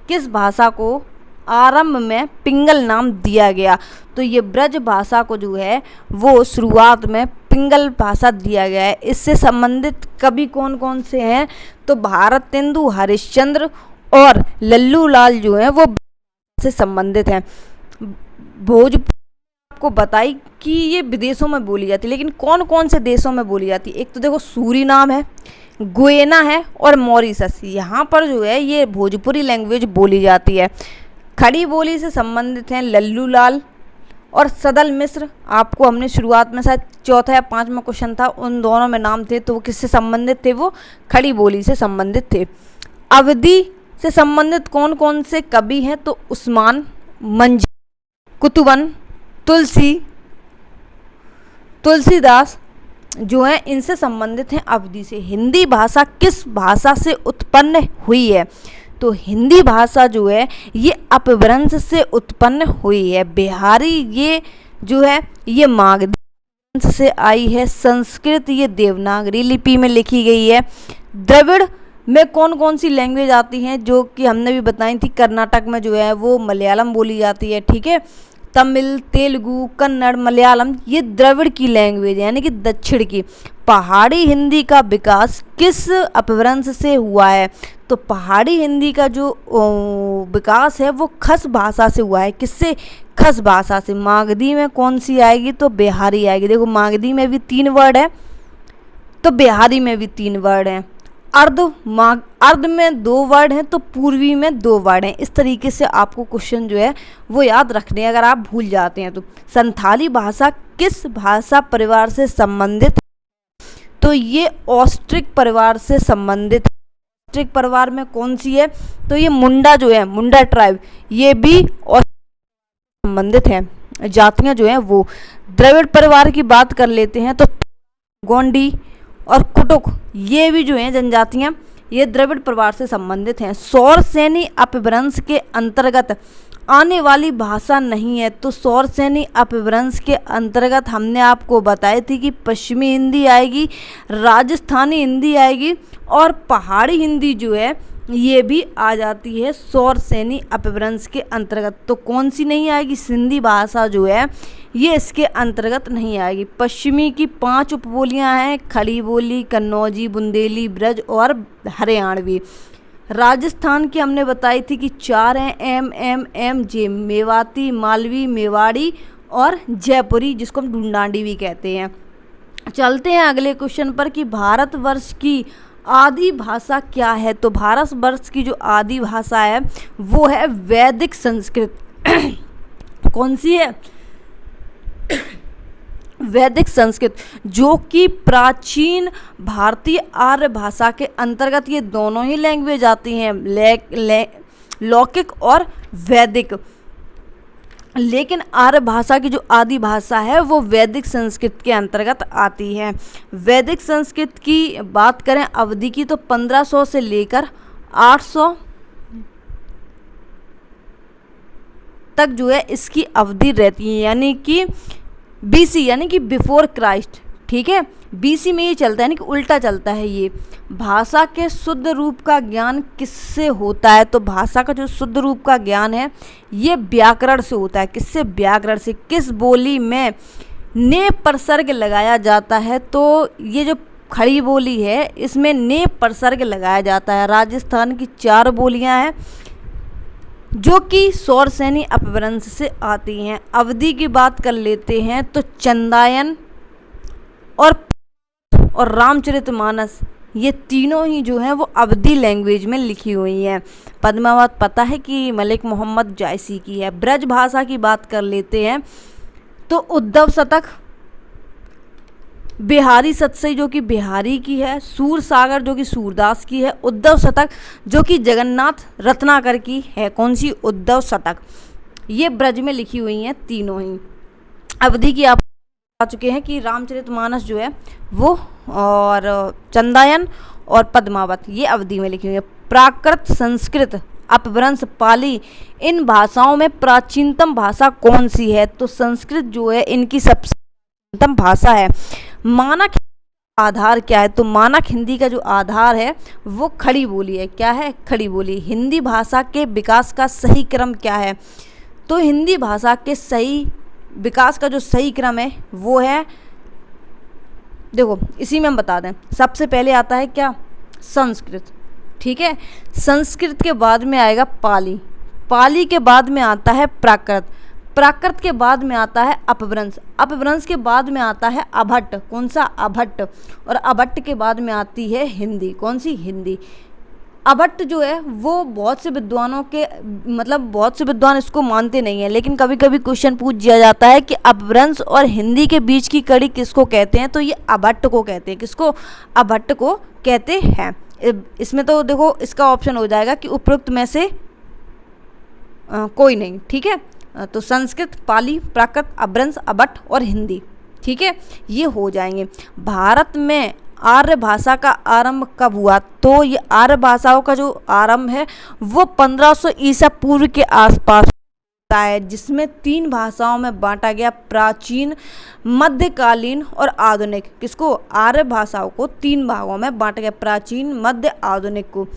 S1: किस भाषा को आरंभ में पिंगल नाम दिया गया? तो ये ब्रज भाषा को जो है वो शुरुआत में पिंगल भाषा दिया गया है। इससे संबंधित कवि कौन कौन से हैं? तो भारतेंदु हरिश्चंद्र और लल्लू लाल जो हैं वो से संबंधित हैं। भोजपुरी आपको बताई कि ये विदेशों में बोली जाती है, लेकिन कौन कौन से देशों में बोली जाती है? एक तो देखो सूरीनाम है, गुयेना है और मॉरिशस। यहाँ पर जो है ये भोजपुरी लैंग्वेज बोली जाती है। खड़ी बोली से संबंधित हैं लल्लू लाल और सदल मिश्र। आपको हमने शुरुआत में शायद चौथा या पांचवा क्वेश्चन था, उन दोनों में नाम थे, तो वो किससे संबंधित थे? वो खड़ी बोली से संबंधित थे। अवधी से संबंधित कौन कौन से कवि हैं? तो उस्मान, मंजी, कुतुबन, तुलसीदास जो हैं इनसे संबंधित हैं अवधी से। हिंदी भाषा किस भाषा से उत्पन्न हुई है? तो हिंदी भाषा जो है ये अपभ्रंश से उत्पन्न हुई है। बिहारी ये जो है ये मागधी से आई है। संस्कृत ये देवनागरी लिपि में लिखी गई है। द्रविड़ में कौन कौन सी लैंग्वेज आती हैं जो कि हमने भी बताई थी? कर्नाटक में जो है वो मलयालम बोली जाती है। ठीक है। तमिल, तेलुगु, कन्नड़, मलयालम ये द्रविड़ की लैंग्वेज है, यानी कि दक्षिण की। पहाड़ी हिंदी का विकास किस अपभ्रंश से हुआ है? तो पहाड़ी हिंदी का जो विकास है वो खस भाषा से हुआ है। किससे? खस भाषा से। मागधी में कौन सी आएगी? तो बिहारी आएगी। देखो मागधी में भी 3 वर्ड है, तो बिहारी में भी 3 वर्ड हैं। अर्ध में 2 वर्ड हैं, तो पूर्वी में 2 वर्ड हैं। इस तरीके से आपको क्वेश्चन जो है वो याद रखने हैं, अगर आप भूल जाते हैं तो। संथाली भाषा किस भाषा परिवार से संबंधित है? तो ये ऑस्ट्रिक परिवार से संबंधित है। ऑस्ट्रिक परिवार में कौन सी है? तो ये मुंडा जो है, मुंडा ट्राइब, ये भी संबंधित है। जातियां जो हैं वो। द्रविड़ परिवार की बात कर लेते हैं तो गोंडी और कुटुक ये भी जो हैं जनजातियां, ये द्रविड़ परिवार से संबंधित हैं। सौरसेनी अपभ्रंश के अंतर्गत आने वाली भाषा नहीं है। तो सौरसेनी अपभ्रंश के अंतर्गत हमने आपको बताई थी कि पश्चिमी हिंदी आएगी, राजस्थानी हिंदी आएगी और पहाड़ी हिंदी जो है ये भी आ जाती है सौरसेनी अपभ्रंश के अंतर्गत। तो कौन सी नहीं आएगी? सिंधी भाषा जो है ये इसके अंतर्गत नहीं आएगी। पश्चिमी की 5 उपबोलियां हैं, खड़ी बोली, कन्नौजी, बुंदेली, ब्रज और हरियाणवी। राजस्थान की हमने बताई थी कि 4 हैं, एम जे, मेवाती, मालवी, मेवाड़ी और जयपुरी, जिसको हम ढूंढांडी भी कहते हैं। चलते हैं अगले क्वेश्चन पर कि भारतवर्ष की आदि भाषा क्या है? तो भारतवर्ष की जो आदि भाषा है वो है वैदिक संस्कृत। कौन सी है? वैदिक संस्कृत, जो कि प्राचीन भारतीय आर्य भाषा के अंतर्गत ये दोनों ही लैंग्वेज आती हैं, लौकिक और वैदिक। लेकिन आर्य भाषा की जो आदि भाषा है वो वैदिक संस्कृत के अंतर्गत आती है। वैदिक संस्कृत की बात करें अवधि की तो 1500 से लेकर 800 तक जो है इसकी अवधि रहती है, यानी कि बीसी, यानी कि बिफोर क्राइस्ट। ठीक है, बीसी में ये चलता है, यानी कि उल्टा चलता है ये। भाषा के शुद्ध रूप का ज्ञान किससे होता है? तो भाषा का जो शुद्ध रूप का ज्ञान है ये व्याकरण से होता है। किससे? व्याकरण से। किस बोली में ने प्रसर्ग लगाया जाता है? तो ये जो खड़ी बोली है इसमें ने प्रसर्ग लगाया जाता है। राजस्थान की 4 बोलियां हैं जो कि सौरसेनी अपभ्रंश से आती हैं। अवधि की बात कर लेते हैं तो चंदायन और रामचरितमानस ये तीनों ही जो हैं वो अवधी लैंग्वेज में लिखी हुई हैं। पद्मावत पता है कि मलिक मोहम्मद जायसी की है। ब्रज भाषा की बात कर लेते हैं तो उद्धव शतक, बिहारी सतसई जो कि बिहारी की है, सूर सागर जो कि सूरदास की है, उद्धव शतक जो कि जगन्नाथ रत्नाकर की है। कौन सी? उद्धव शतक। ये ब्रज में लिखी हुई हैं तीनों ही। अवधि की आप आ चुके हैं कि रामचरितमानस जो है वो और चंदायन और पद्मावत ये अवधि में लिखी हुई है। प्राकृत, संस्कृत, अपभ्रंश, पाली, इन भाषाओं में प्राचीनतम भाषा कौन सी है? तो संस्कृत जो है इनकी सबसे प्राचीनतम भाषा है। मानक आधार क्या है? तो मानक हिंदी का जो आधार है वो खड़ी बोली है। क्या है? खड़ी बोली। हिंदी भाषा के विकास का सही क्रम क्या है? तो हिंदी भाषा के सही विकास का जो सही क्रम है वो है, देखो इसी में हम बता दें, सबसे पहले आता है क्या? संस्कृत। ठीक है, संस्कृत के बाद में आएगा पाली, पाली के बाद में आता है प्राकृत, प्राकृत के बाद में आता है अपभ्रंश, अपभ्रंश के बाद में आता है अभट्ट। कौन सा? अभट्ट। और अभट्ट के बाद में आती है हिंदी। कौन सी? हिंदी। अभट्ट जो है वो बहुत से विद्वानों के मतलब बहुत से विद्वान इसको मानते नहीं हैं, लेकिन कभी कभी क्वेश्चन पूछ दिया जाता है कि अपभ्रंश और हिंदी के बीच की कड़ी किसको कहते हैं? तो ये अभट्ट को कहते हैं। किसको? अभट्ट को कहते हैं। इसमें तो देखो इसका ऑप्शन हो जाएगा कि उपरोक्त में से कोई नहीं। ठीक है, तो संस्कृत, पाली, प्राकृत, अपभ्रंश, अभट्ट और हिंदी। ठीक है, ये हो जाएंगे। भारत में आर्य भाषा का आरंभ कब हुआ? तो ये आर्य भाषाओं का जो आरंभ है वो 1500 ईसा पूर्व के आसपास होता है, जिसमें 3 भाषाओं में बांटा गया, प्राचीन, मध्यकालीन और आधुनिक। किसको? आर्य भाषाओं को 3 भागों में बांटा गया, प्राचीन, मध्य, आधुनिक को।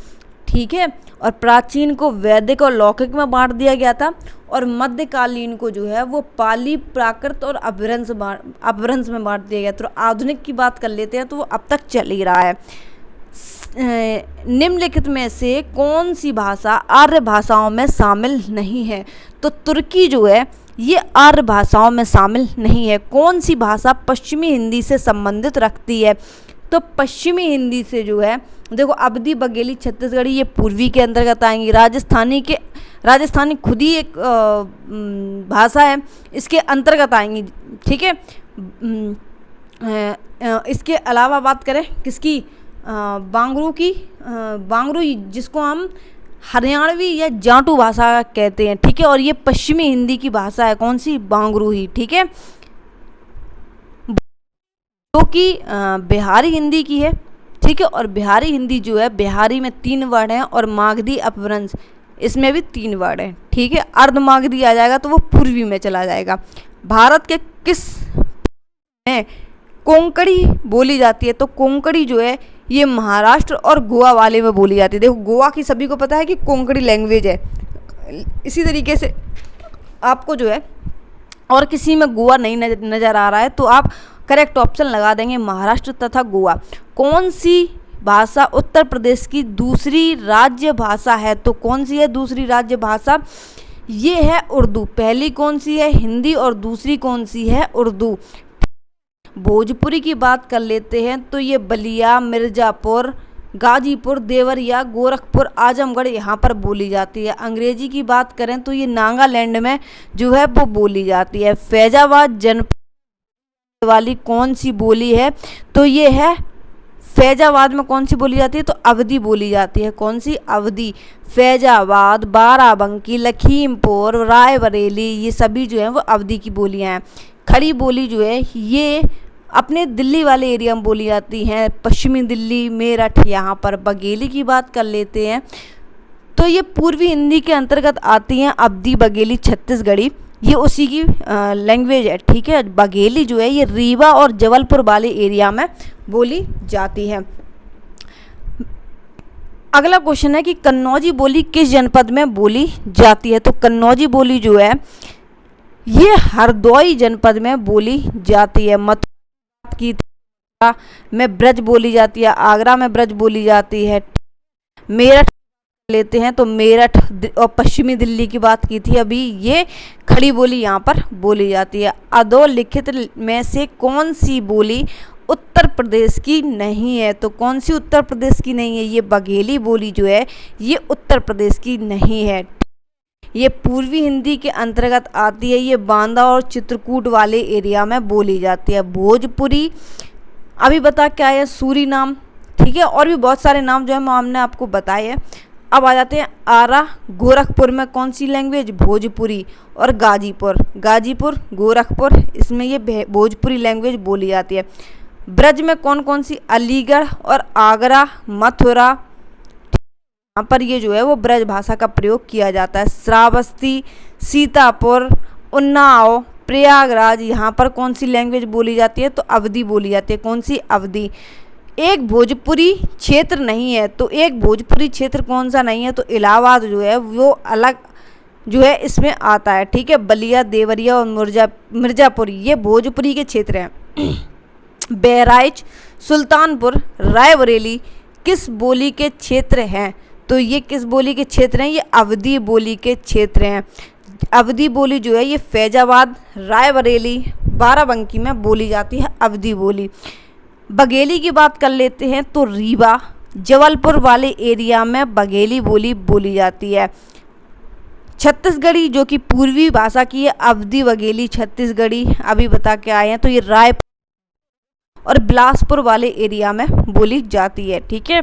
S1: ठीक है। और प्राचीन को वैदिक और लौकिक में बांट दिया गया था, और मध्यकालीन को जो है वो पाली, प्राकृत और अपभ्रंश में बांट दिया गया। तो आधुनिक की बात कर लेते हैं तो वो अब तक चल ही रहा है। निम्नलिखित में से कौन सी भाषा आर्य भाषाओं में शामिल नहीं है? तो तुर्की जो है ये आर्य भाषाओं में शामिल नहीं है। कौन सी भाषा पश्चिमी हिंदी से संबंधित रखती है? तो पश्चिमी हिंदी से जो है, देखो अवधी, बघेली, छत्तीसगढ़ी ये पूर्वी के अंतर्गत आएंगी। राजस्थानी खुद ही एक भाषा है, इसके अंतर्गत आएंगी, ठीक है। इसके अलावा बात करें किसकी, बांगरू की, बांगरू जिसको हम हरियाणवी या जाटू भाषा कहते हैं, ठीक है। और ये पश्चिमी हिंदी की भाषा है, कौन सी, बांगरू ही, ठीक है, जो कि बिहारी हिंदी की है, ठीक है। और बिहारी हिंदी जो है, बिहारी में 3 वर्ड हैं, और मागधी अपभ्रंश इसमें भी 3 वर्ड हैं, ठीक है। अर्धमागधी आ जाएगा तो वो पूर्वी में चला जाएगा। भारत के किस में कोंकणी बोली जाती है? तो कोंकणी जो है ये महाराष्ट्र और गोवा वाले में बोली जाती है। देखो गोवा की सभी को पता है कि कोंकणी लैंग्वेज है, इसी तरीके से आपको जो है और किसी में गोवा नहीं नज़र आ रहा है तो आप करेक्ट ऑप्शन लगा देंगे महाराष्ट्र तथा गोवा। कौन सी भाषा उत्तर प्रदेश की दूसरी राज्य भाषा है? तो कौन सी है दूसरी राज्य भाषा? ये है उर्दू। पहली कौन सी है? हिंदी, और दूसरी कौन सी है? उर्दू। भोजपुरी की बात कर लेते हैं तो ये बलिया, मिर्ज़ापुर, गाजीपुर, देवरिया, गोरखपुर, आजमगढ़ यहाँ पर बोली जाती है। अंग्रेजी की बात करें तो ये नागालैंड में जो है वो बोली जाती है। फैजाबाद जनपद वाली कौन सी बोली है? तो ये है फैजाबाद में कौन सी बोली जाती है? तो अवधी बोली जाती है। कौन सी? अवधी। फैजाबाद, बाराबंकी, लखीमपुर, रायबरेली ये सभी जो है वो अवधी की बोलियां हैं। खड़ी बोली जो है ये अपने दिल्ली वाले एरिया में बोली जाती हैं, पश्चिमी दिल्ली, मेरठ, यहाँ पर। बघेली की बात कर लेते हैं तो ये पूर्वी हिंदी के अंतर्गत आती हैं। अवधी, बघेली, छत्तीसगढ़ी ये उसी की लैंग्वेज है, ठीक है। बघेली जो है ये रीवा और जबलपुर वाले एरिया में बोली जाती है। अगला क्वेश्चन है कि कन्नौजी बोली किस जनपद में बोली जाती है? तो कन्नौजी बोली जो है ये हरदोई जनपद में बोली जाती है। मथुरा की में ब्रज बोली जाती है, आगरा में ब्रज बोली जाती है। मेरठ लेते हैं तो मेरठ और पश्चिमी दिल्ली की बात की थी अभी, ये खड़ी बोली यहाँ पर बोली जाती है। अधोलिखित में से कौन सी बोली उत्तर प्रदेश की नहीं है? तो कौन सी उत्तर प्रदेश की नहीं है? ये बघेली बोली जो है ये उत्तर प्रदेश की नहीं है। ये पूर्वी हिंदी के अंतर्गत आती है। ये बांदा और चित्रकूट वाले एरिया में बोली जाती है। भोजपुरी अभी बता क्या है, सूरीनाम, ठीक है। और भी बहुत सारे नाम जो है हमने आपको बताए हैं। अब आ जाते हैं आरा, गोरखपुर में कौन सी लैंग्वेज? भोजपुरी। और गाजीपुर, गोरखपुर इसमें ये भोजपुरी लैंग्वेज बोली जाती है। ब्रज में कौन कौन सी? अलीगढ़ और आगरा, मथुरा, यहाँ पर ये जो है वो ब्रज भाषा का प्रयोग किया जाता है। श्रावस्ती, सीतापुर, उन्नाव, प्रयागराज यहाँ पर कौन सी लैंग्वेज बोली जाती है? तो अवधी बोली जाती है। कौन सी? अवधी। एक भोजपुरी क्षेत्र नहीं है, तो एक भोजपुरी क्षेत्र कौन सा नहीं है? तो इलाहाबाद जो है वो अलग जो है इसमें आता है, ठीक है। बलिया, देवरिया और मिर्ज़ापुर ये भोजपुरी के क्षेत्र हैं। बहराइच, सुल्तानपुर, रायबरेली किस बोली के क्षेत्र हैं? तो ये किस बोली के क्षेत्र हैं? ये अवधी बोली के क्षेत्र हैं। अवधी बोली जो है ये फैजाबाद, रायबरेली, बाराबंकी में बोली जाती है अवधी बोली। बघेली की बात कर लेते हैं तो रीवा, जबलपुर वाले एरिया में बघेली बोली बोली जाती है। छत्तीसगढ़ी जो कि पूर्वी भाषा की है, अवधी बघेली छत्तीसगढ़ी अभी बता के आए हैं, तो ये रायपुर और बिलासपुर वाले एरिया में बोली जाती है, ठीक है।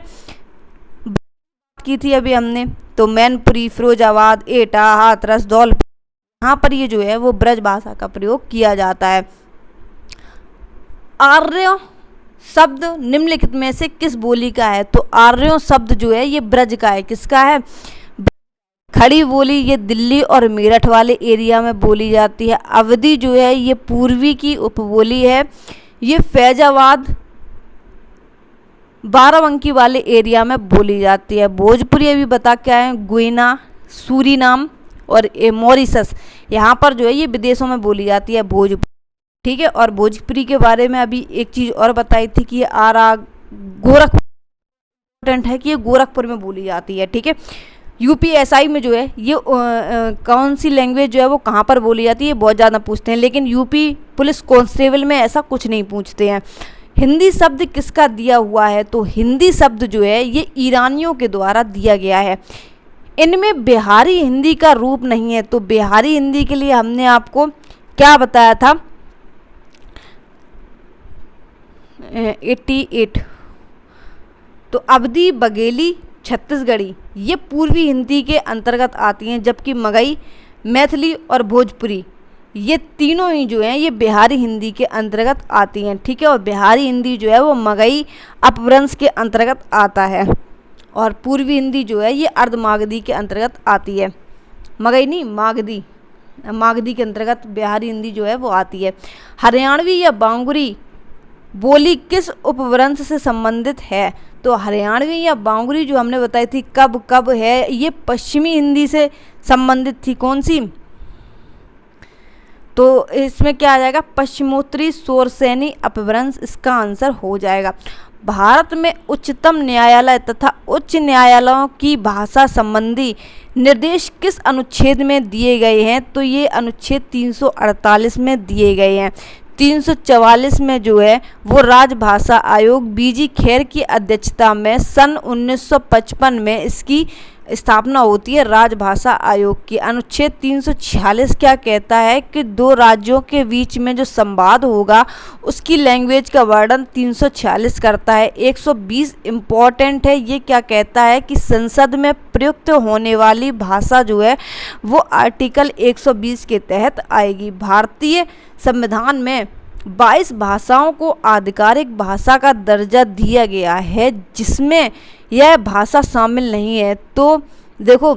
S1: की थी अभी हमने तो मैनपुरी, फिरोजाबाद, एटा, हाथरस, धौलपुर यहाँ पर ये जो है वो ब्रज भाषा का प्रयोग किया जाता है। आर्य शब्द निम्नलिखित में से किस बोली का है? तो आर्यों शब्द जो है ये ब्रज का है। किसका है? खड़ी बोली ये दिल्ली और मेरठ वाले एरिया में बोली जाती है। अवधी जो है ये पूर्वी की उपबोली है। ये फैजाबाद, बाराबंकी वाले एरिया में बोली जाती है। भोजपुरी अभी बता के आए, गुइना, सूरीनाम और मॉरिशस, यहाँ पर जो है ये विदेशों में बोली जाती है भोजपुरी, ठीक है। और भोजपुरी के बारे में अभी एक चीज़ और बताई थी कि ये गोरखपुर है कि ये गोरखपुर में बोली जाती है, ठीक है। यूपीएसआई में जो है ये कौन सी लैंग्वेज जो है वो कहाँ पर बोली जाती है बहुत ज़्यादा पूछते हैं, लेकिन यूपी पुलिस कांस्टेबल में ऐसा कुछ नहीं पूछते हैं। हिंदी शब्द किसका दिया हुआ है, तो हिंदी शब्द जो है ये ईरानियों के द्वारा दिया गया है। इनमें बिहारी हिंदी का रूप नहीं है, तो बिहारी हिंदी के लिए हमने आपको क्या बताया था, 88। तो अवधी, बघेली, छत्तीसगढ़ी ये पूर्वी हिंदी के अंतर्गत आती हैं, जबकि मगही, मैथिली और भोजपुरी ये तीनों ही जो हैं ये बिहारी हिंदी के अंतर्गत आती हैं, ठीक है। और बिहारी हिंदी जो है वो मगही अपभ्रंश के अंतर्गत आता है, और पूर्वी हिंदी जो है ये अर्धमागधी के अंतर्गत आती है। मगही नहीं, मागधी के अंतर्गत बिहारी हिंदी जो है वो आती है। हरियाणवी या बांगुरी बोली किस उपवंश से संबंधित है, तो हरियाणवी या बांगुरी जो हमने बताई थी कब है, ये पश्चिमी हिंदी से संबंधित थी। कौन सी, तो इसमें क्या आ जाएगा, पश्चिमोत्तरी शोरसेनी अपभ्रंश इसका आंसर हो जाएगा। भारत में उच्चतम न्यायालय तथा उच्च न्यायालयों की भाषा संबंधी निर्देश किस अनुच्छेद में दिए गए हैं, तो ये अनुच्छेद 348 में दिए गए हैं। 344 में जो है वो राजभाषा आयोग बीजी खेर की अध्यक्षता में सन 1955 में इसकी स्थापना होती है राजभाषा आयोग की। अनुच्छेद 346 क्या कहता है कि दो राज्यों के बीच में जो संवाद होगा उसकी लैंग्वेज का वर्णन 346 करता है। 120 इम्पॉर्टेंट है, ये क्या कहता है कि संसद में प्रयुक्त होने वाली भाषा जो है वो आर्टिकल 120 के तहत आएगी। भारतीय संविधान में 22 भाषाओं को आधिकारिक भाषा का दर्जा दिया गया है, जिसमें यह भाषा शामिल नहीं है। तो देखो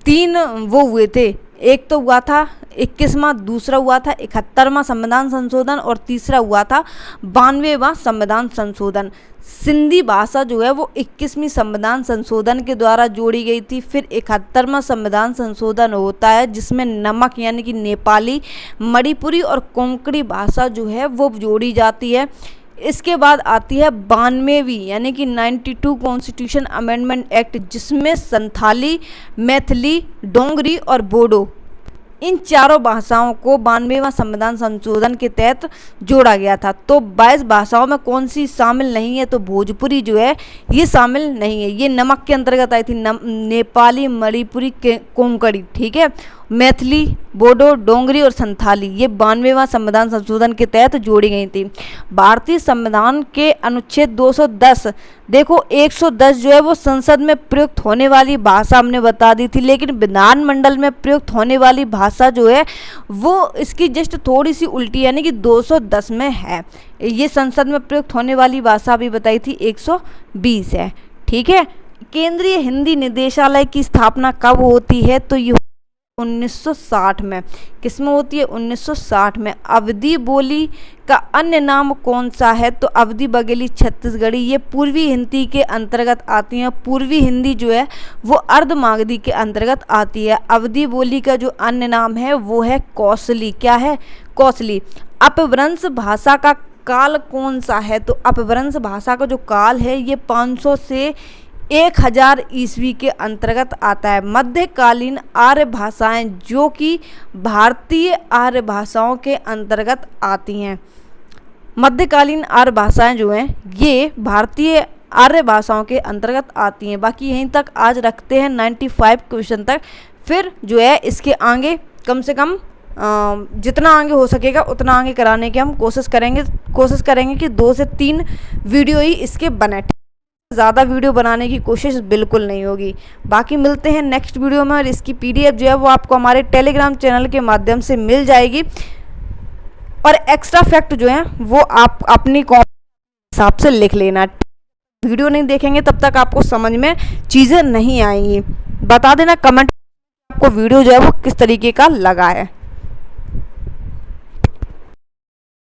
S1: 3 वो हुए थे, एक तो हुआ था 21वां, दूसरा हुआ था 71वां संविधान संशोधन और तीसरा हुआ था 92वां संविधान संशोधन। सिंधी भाषा जो है वो 21वीं संविधान संशोधन के द्वारा जोड़ी गई थी। फिर 71वां संविधान संशोधन होता है जिसमें नमक यानी कि नेपाली, मणिपुरी और कोंकणी भाषा जो है वो जोड़ी जाती है। इसके बाद आती है 92वीं यानी कि 92 कॉन्स्टिट्यूशन अमेंडमेंट एक्ट, जिसमें संथाली, मैथिली, डोंगरी और बोडो इन चारों भाषाओं को 92वां संविधान संशोधन के तहत जोड़ा गया था। तो 22 भाषाओं में कौन सी शामिल नहीं है, तो भोजपुरी जो है ये शामिल नहीं है। ये नमक के अंतर्गत आई थी, नेपाली, मणिपुरी, कोंकणी, ठीक है। मैथिली, बोडो, डोंगरी और संथाली ये 92वां संविधान संशोधन के तहत जोड़ी गई थी। भारतीय संविधान के अनुच्छेद 210 देखो 110 जो है वो संसद में प्रयुक्त होने वाली भाषा हमने बता दी थी, लेकिन विधानमंडल में प्रयुक्त होने वाली भाषा जो है वो इसकी जस्ट थोड़ी सी उल्टी यानी कि 210 में है। ये संसद में प्रयुक्त होने वाली भाषा भी बताई थी 120 है, ठीक है। केंद्रीय हिंदी निदेशालय की स्थापना कब होती है, तो ये 1960 में। किसमें होती है, 1960 में। अवधी बोली का अन्य नाम कौन सा है, तो अवधी, बघेली, छत्तीसगढ़ी ये पूर्वी हिंदी के अंतर्गत आती हैं। पूर्वी हिंदी जो है वो अर्धमागधी के अंतर्गत आती है। अवधी बोली का जो अन्य नाम है वो है कौशली। क्या है, कौशली। अपभ्रंश भाषा का काल कौन सा है, तो अपभ्रंश भाषा का जो काल है ये 500 से 1000 ईस्वी के अंतर्गत आता है। मध्यकालीन आर्य भाषाएं जो कि भारतीय आर्य भाषाओं के अंतर्गत आती हैं। मध्यकालीन आर्य भाषाएं जो हैं ये भारतीय आर्य भाषाओं के अंतर्गत आती हैं। बाकी यहीं तक आज रखते हैं 95 क्वेश्चन तक। फिर जो है इसके आगे कम से कम जितना आगे हो सकेगा उतना आगे कराने की हम कोशिश करेंगे कि 2 से 3 वीडियो ही इसके बने। ज़्यादा वीडियो बनाने की कोशिश बिल्कुल नहीं होगी। बाकी मिलते हैं नेक्स्ट वीडियो में, और इसकी PDF जो है वो आपको हमारे टेलीग्राम चैनल के माध्यम से मिल जाएगी। और एक्स्ट्रा फैक्ट जो है वो आप अपनी हिसाब से लिख लेना। वीडियो नहीं देखेंगे तब तक आपको समझ में चीज़ें नहीं आएंगी। बता देना कमेंट आपको वीडियो जो है वो किस तरीके का लगा है।